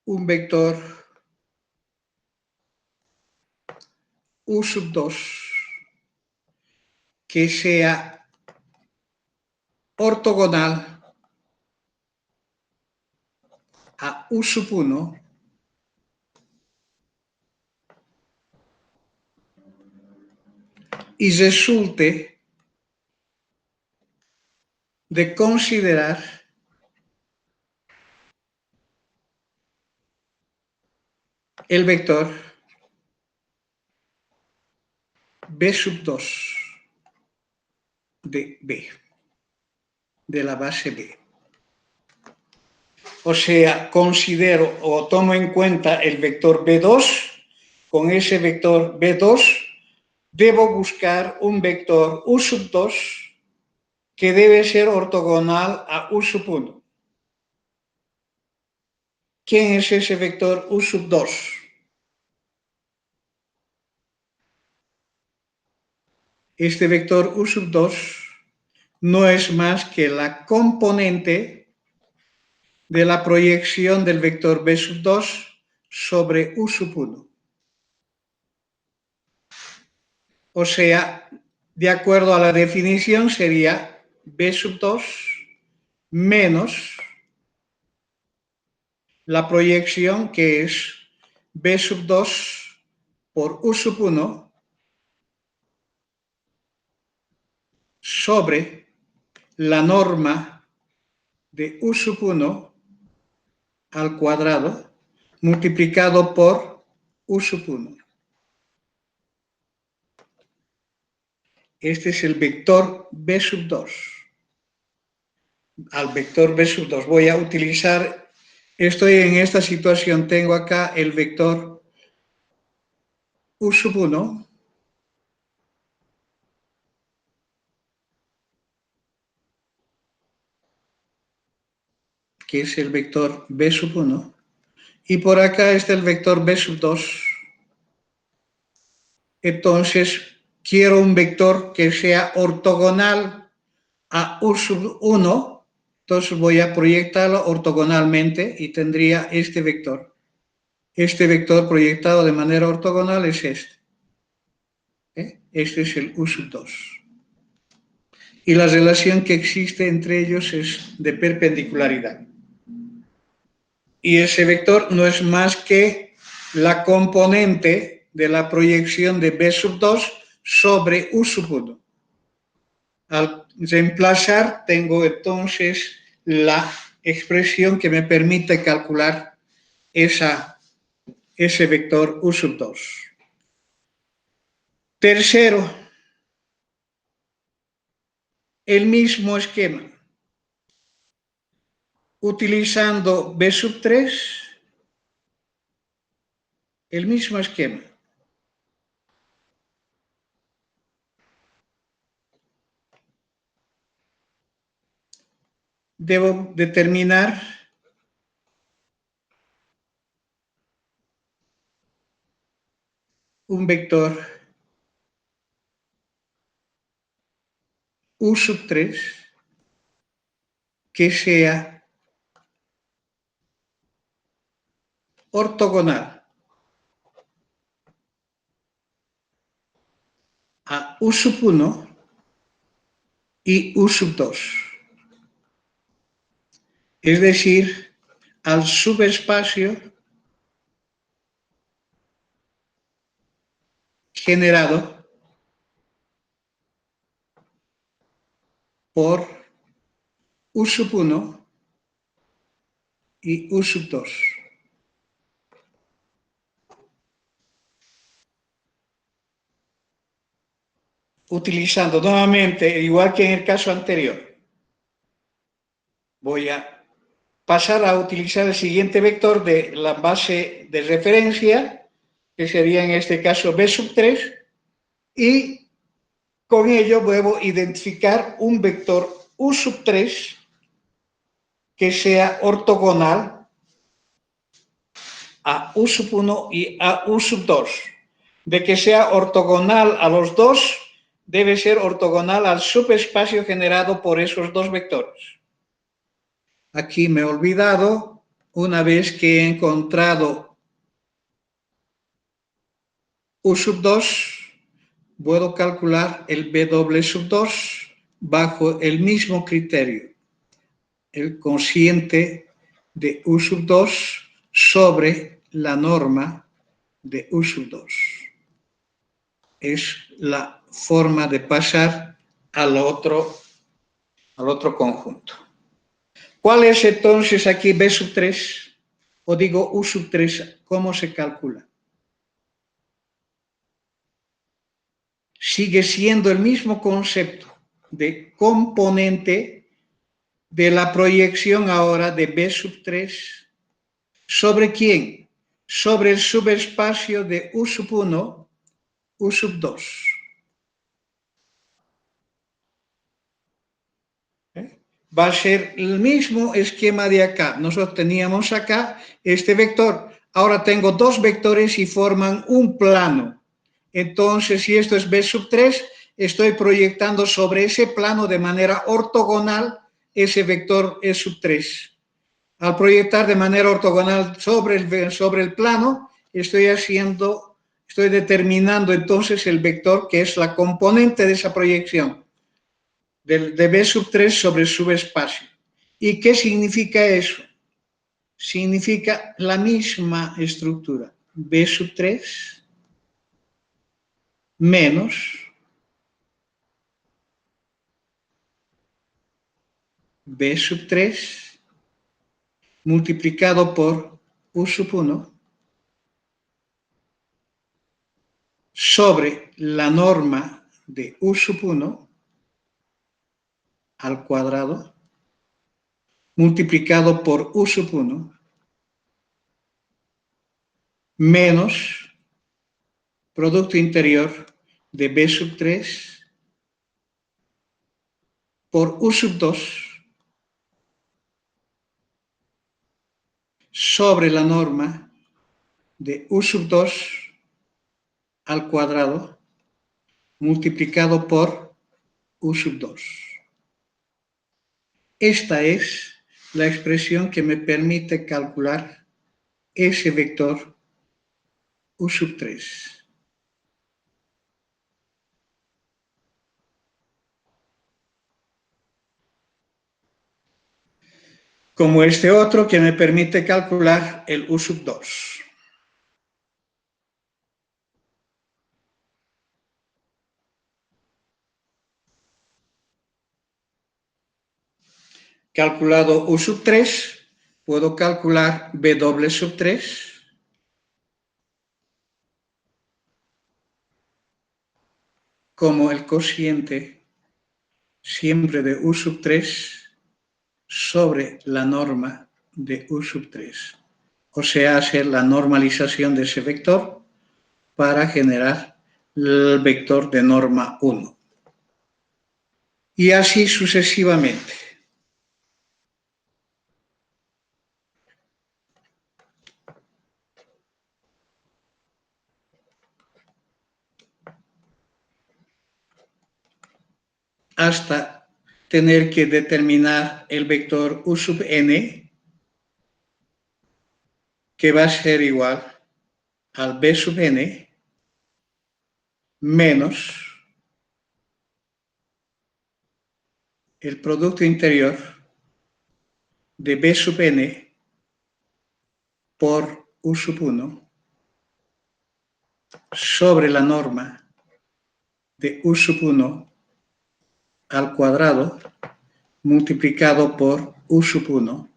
un vector U sub 2 que sea ortogonal a U sub 1 y resulte de considerar el vector B sub 2 de B. de la base B. O sea, considero o tomo en cuenta el vector B2. Con ese vector B2 debo buscar un vector U sub 2 que debe ser ortogonal a U sub 1. ¿Quién es ese vector U sub 2? Este vector U sub 2 no es más que la componente de la proyección del vector B sub 2 sobre U sub 1. O sea, de acuerdo a la definición sería B sub 2 menos la proyección que es B sub 2 por U sub 1 sobre la norma de U sub 1 al cuadrado multiplicado por U sub 1. Este es el vector B sub 2. Al vector B sub 2 voy a utilizar, estoy en esta situación, tengo acá el vector U sub 1 que es el vector B sub 1 y por acá está el vector B sub 2. Entonces, quiero un vector que sea ortogonal a U sub 1, entonces voy a proyectarlo ortogonalmente y tendría este vector. Este vector proyectado de manera ortogonal es este. Este es el U sub 2. Y la relación que existe entre ellos es de perpendicularidad. Y ese vector no es más que la componente de la proyección de B sub 2 sobre U sub 1. Al reemplazar, tengo entonces la expresión que me permite calcular ese vector U sub 2. Tercero, el mismo esquema. Utilizando B sub 3, el mismo esquema. Debo determinar un vector U sub 3 que sea ortogonal a U sub 1 y U sub 2. Es decir, al subespacio generado por U sub 1 y U sub 2. Utilizando nuevamente, igual que en el caso anterior, voy a pasar a utilizar el siguiente vector de la base de referencia, que sería en este caso B sub 3, y con ello debo identificar un vector U sub 3 que sea ortogonal a U sub 1 y a U sub 2. De que sea ortogonal a los dos, debe ser ortogonal al subespacio generado por esos dos vectores. Aquí me he olvidado, una vez que he encontrado U sub 2, puedo calcular el W sub 2 bajo el mismo criterio. El cociente de U sub 2 sobre la norma de U sub 2. Es la forma de pasar al otro conjunto. ¿Cuál es entonces aquí B sub 3? O digo U sub 3, ¿cómo se calcula? Sigue siendo el mismo concepto de componente de la proyección ahora de B sub 3. ¿Sobre quién? Sobre el subespacio de U sub 1, U sub 2. Va a ser el mismo esquema de acá. Nosotros teníamos acá este vector. Ahora tengo dos vectores y forman un plano. Entonces, si esto es B sub 3, estoy proyectando sobre ese plano de manera ortogonal ese vector E sub 3. Al proyectar de manera ortogonal sobre el plano, estoy determinando entonces el vector que es la componente de esa proyección de B sub 3 sobre el subespacio. ¿Y qué significa eso? Significa la misma estructura. B sub 3 menos B sub 3 multiplicado por U sub 1 sobre la norma de U sub 1 al cuadrado multiplicado por U sub 1 menos producto interior de B sub 3 por U sub 2 sobre la norma de U sub 2 al cuadrado multiplicado por U sub 2. Esta es la expresión que me permite calcular ese vector U sub 3. Como este otro que me permite calcular el U sub 2. Calculado U sub 3, puedo calcular W sub 3 como el cociente siempre de U sub 3 sobre la norma de U sub 3. O sea, hacer la normalización de ese vector para generar el vector de norma 1. Y así sucesivamente. Hasta tener que determinar el vector U sub n, que va a ser igual al B sub n menos el producto interior de B sub n por U sub 1 sobre la norma de U sub 1 al cuadrado multiplicado por U sub 1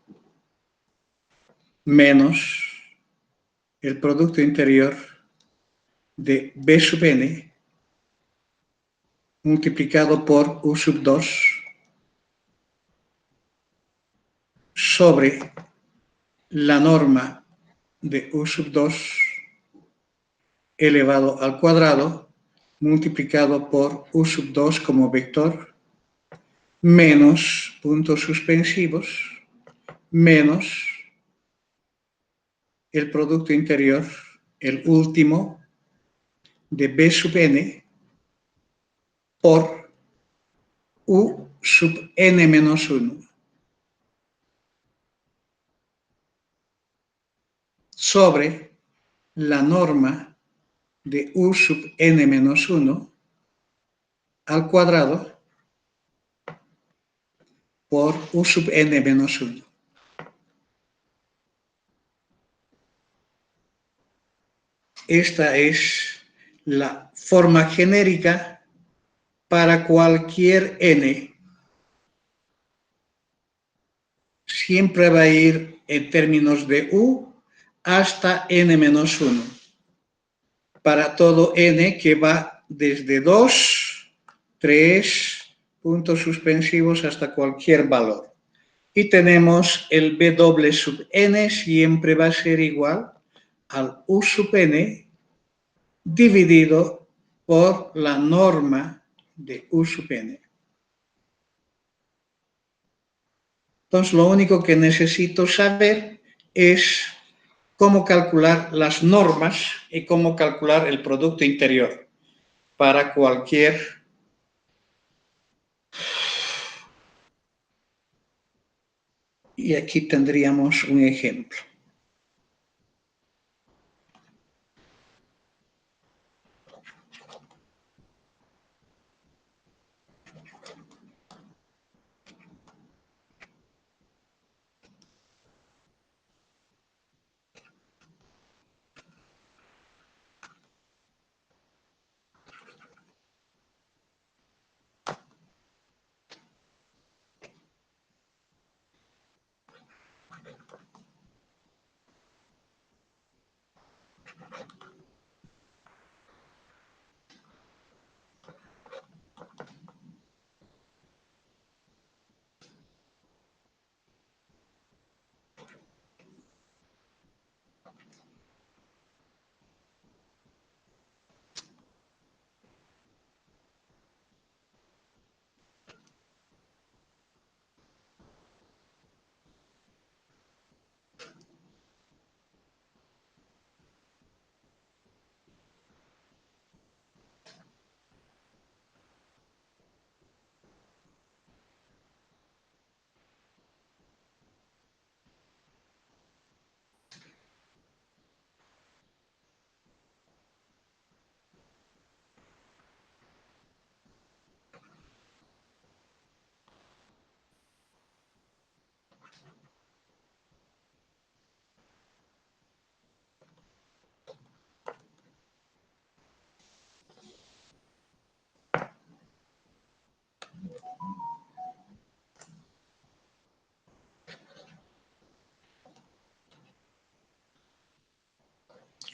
menos el producto interior de B sub n multiplicado por U sub 2 sobre la norma de U sub 2 elevado al cuadrado multiplicado por U sub 2 como vector menos puntos suspensivos menos el producto interior, el último, de B sub n por U sub n menos 1 sobre la norma de U sub n menos 1 al cuadrado por U sub n menos 1. Esta es la forma genérica para cualquier n. Siempre va a ir en términos de U hasta n menos 1. Para todo n que va desde 2, 3 puntos suspensivos hasta cualquier valor. Y tenemos el W sub n siempre va a ser igual al U sub n dividido por la norma de U sub n. Entonces, lo único que necesito saber es cómo calcular las normas y cómo calcular el producto interior para cualquier y aquí tendríamos un ejemplo.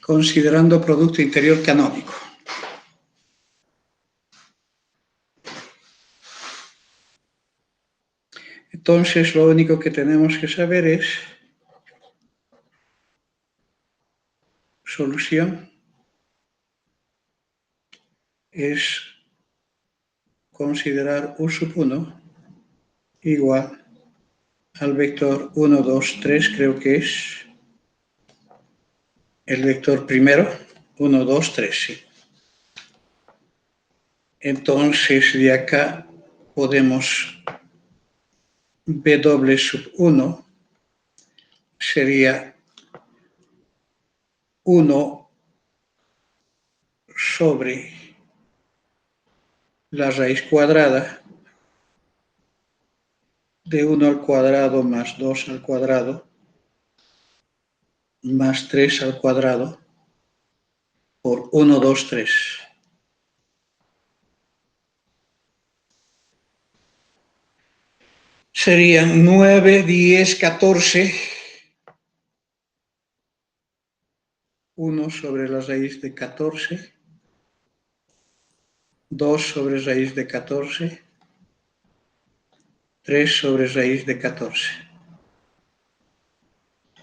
Considerando Producto Interior canónico. Entonces, lo único que tenemos que saber es solución es considerar U sub 1 igual al vector 1, 2, 3, creo que es el vector primero, 1, 2, 3, sí. Entonces, de acá podemos W sub 1 sería 1 sobre la raíz cuadrada de 1 al cuadrado más 2 al cuadrado más 3 al cuadrado por 1, 2, 3. Serían 9, 10, 14. 1 sobre la raíz de 14. 2 sobre raíz de 14. 3 sobre raíz de 14.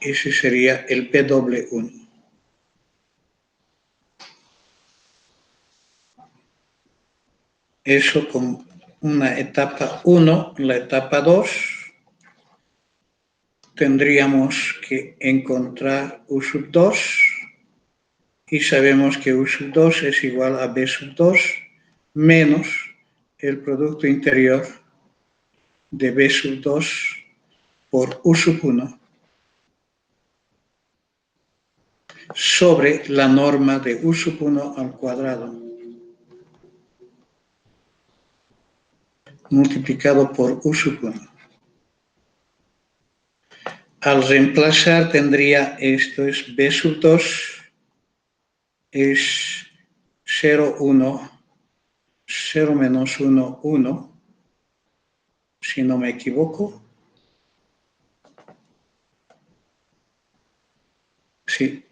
Ese sería el PW1. Eso con una etapa 1, la etapa 2, tendríamos que encontrar U sub 2 y sabemos que U sub 2 es igual a B sub 2 menos el producto interior de B sub 2 por U sub 1 sobre la norma de U sub 1 al cuadrado multiplicado por U sub 1. Al reemplazar tendría esto es B sub 2 es 0, 1, 0 menos 1, 1, si no me equivoco. Sí.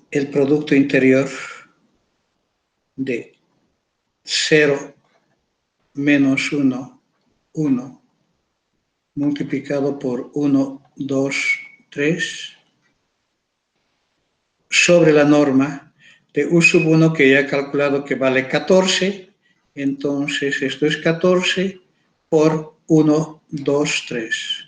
El producto interior de 0 menos 1, 1 multiplicado por 1, 2, 3, sobre la norma de U sub 1 que ya he calculado que vale 14, entonces esto es 14 por 1, 2, 3.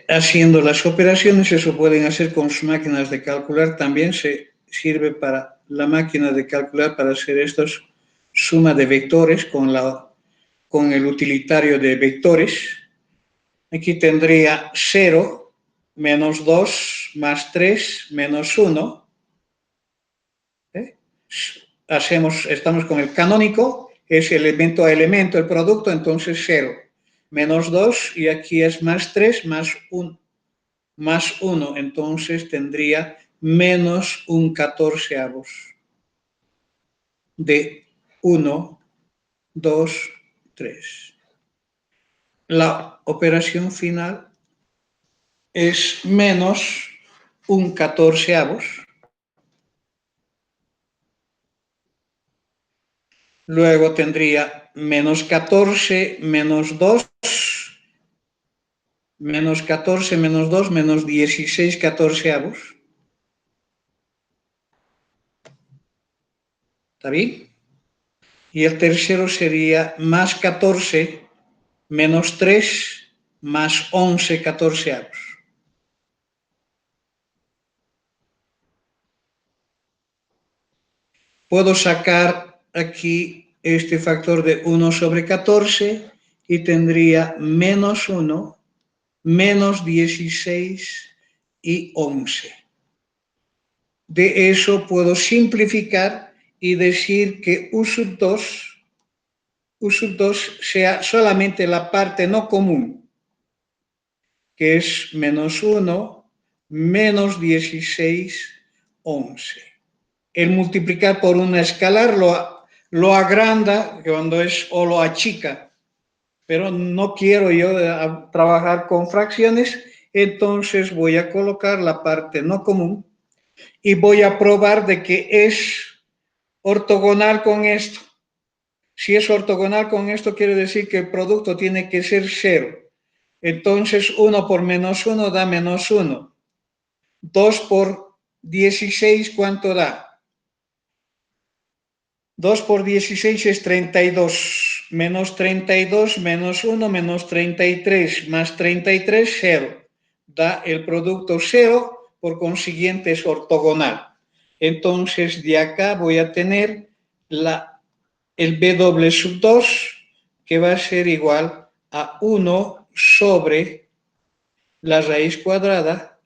Haciendo las operaciones, eso pueden hacer con sus máquinas de calcular, también se sirve para la máquina de calcular para hacer estas suma de vectores con el utilitario de vectores. Aquí tendría 0, menos 2, más 3, menos 1. Estamos con el canónico, es elemento a elemento el producto, entonces 0. Menos 2 y aquí es más 3, más 1, entonces tendría menos un 14avos de 1, 2, 3. La operación final es menos un 14avos. Luego tendría menos 14, menos 2, menos 14, menos 2, menos 16 14avos. ¿Está bien? Y el tercero sería más 14, menos 3, más 11 14avos. Puedo sacar aquí este factor de 1 sobre 14 y tendría menos 1, menos 16 y 11. De eso puedo simplificar y decir que U sub 2 sea solamente la parte no común, que es menos 1, menos 16, 11. El multiplicar por una escalar lo agranda cuando es o lo achica, pero no quiero yo trabajar con fracciones, entonces voy a colocar la parte no común y voy a probar de que es ortogonal con esto. Si es ortogonal con esto, quiere decir que el producto tiene que ser 0. Entonces 1 por menos 1 da menos 1. 2 por 16, ¿cuánto da? 2 por 16 es 32, menos 32, menos 1, menos 33, más 33, 0. Da el producto 0, por consiguiente es ortogonal. Entonces de acá voy a tener el W sub 2, que va a ser igual a 1 sobre la raíz cuadrada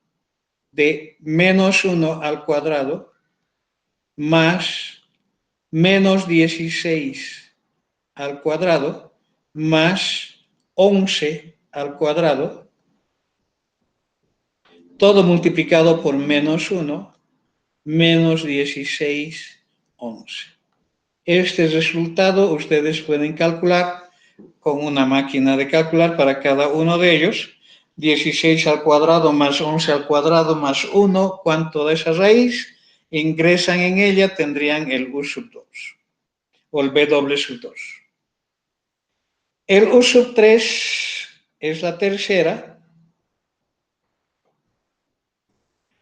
de menos 1 al cuadrado más menos 16 al cuadrado más 11 al cuadrado, todo multiplicado por menos 1, menos 16, 11. Este resultado ustedes pueden calcular con una máquina de calcular para cada uno de ellos. 16 al cuadrado más 11 al cuadrado más 1, ¿cuánto de esa raíz? Ingresan en ella, tendrían el U sub 2 o el W sub 2. El U sub 3 es la tercera.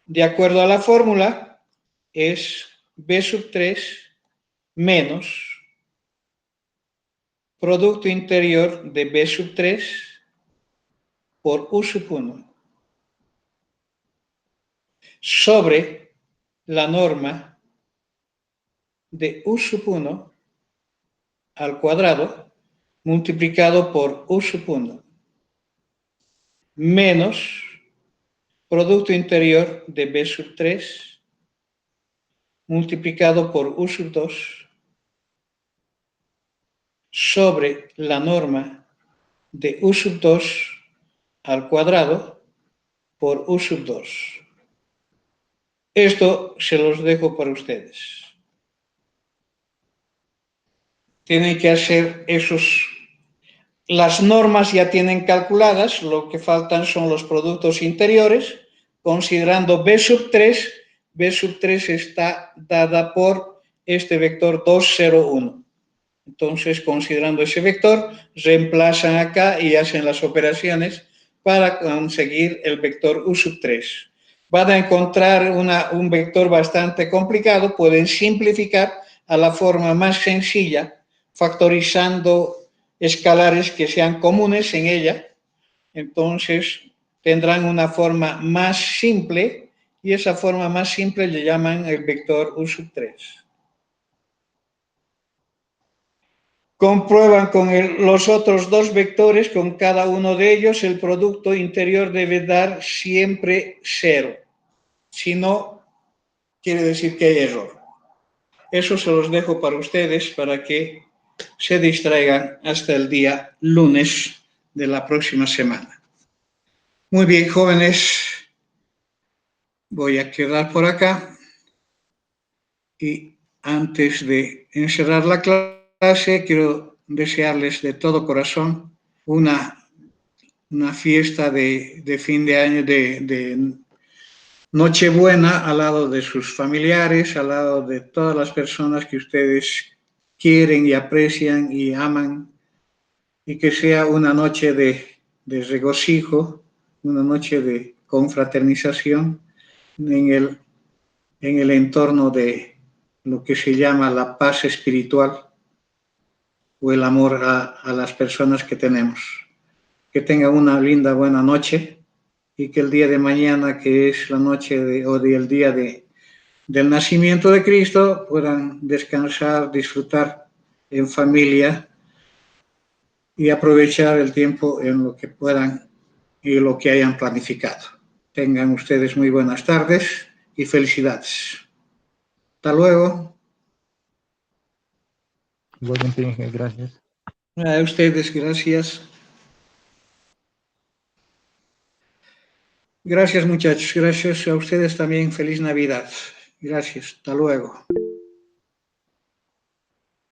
De acuerdo a la fórmula, es B sub 3 menos producto interior de B sub 3 por U sub 1 sobre la norma de U sub 1 al cuadrado multiplicado por U sub 1 menos producto interior de B sub 3 multiplicado por U sub 2 sobre la norma de U sub 2 al cuadrado por U sub 2. Esto se los dejo para ustedes. Tienen que hacer las normas ya tienen calculadas, lo que faltan son los productos interiores, considerando B sub 3. B sub 3 está dada por este vector 2, 0, 1. Entonces, considerando ese vector, reemplazan acá y hacen las operaciones para conseguir el vector U3. Van a encontrar un vector bastante complicado, pueden simplificar a la forma más sencilla, factorizando escalares que sean comunes en ella. Entonces, tendrán una forma más simple y esa forma más simple le llaman el vector U3. Comprueban con los otros dos vectores, con cada uno de ellos, el producto interior debe dar siempre 0. Si no, quiere decir que hay error. Eso se los dejo para ustedes, para que se distraigan hasta el día lunes de la próxima semana. Muy bien, jóvenes, voy a quedar por acá. Y antes de encerrar la clase, quiero desearles de todo corazón una fiesta de fin de año, de Nochebuena, al lado de sus familiares, al lado de todas las personas que ustedes quieren y aprecian y aman, y que sea una noche de regocijo, una noche de confraternización en el entorno de lo que se llama la paz espiritual o el amor a las personas que tenemos. Que tengan una linda, buena noche y que el día de mañana, que es la noche el día del nacimiento de Cristo, puedan descansar, disfrutar en familia y aprovechar el tiempo en lo que puedan y lo que hayan planificado. Tengan ustedes muy buenas tardes y felicidades. Hasta luego. Igualmente, gracias. A ustedes, gracias. Gracias, muchachos. Gracias a ustedes también. Feliz Navidad. Gracias. Hasta luego.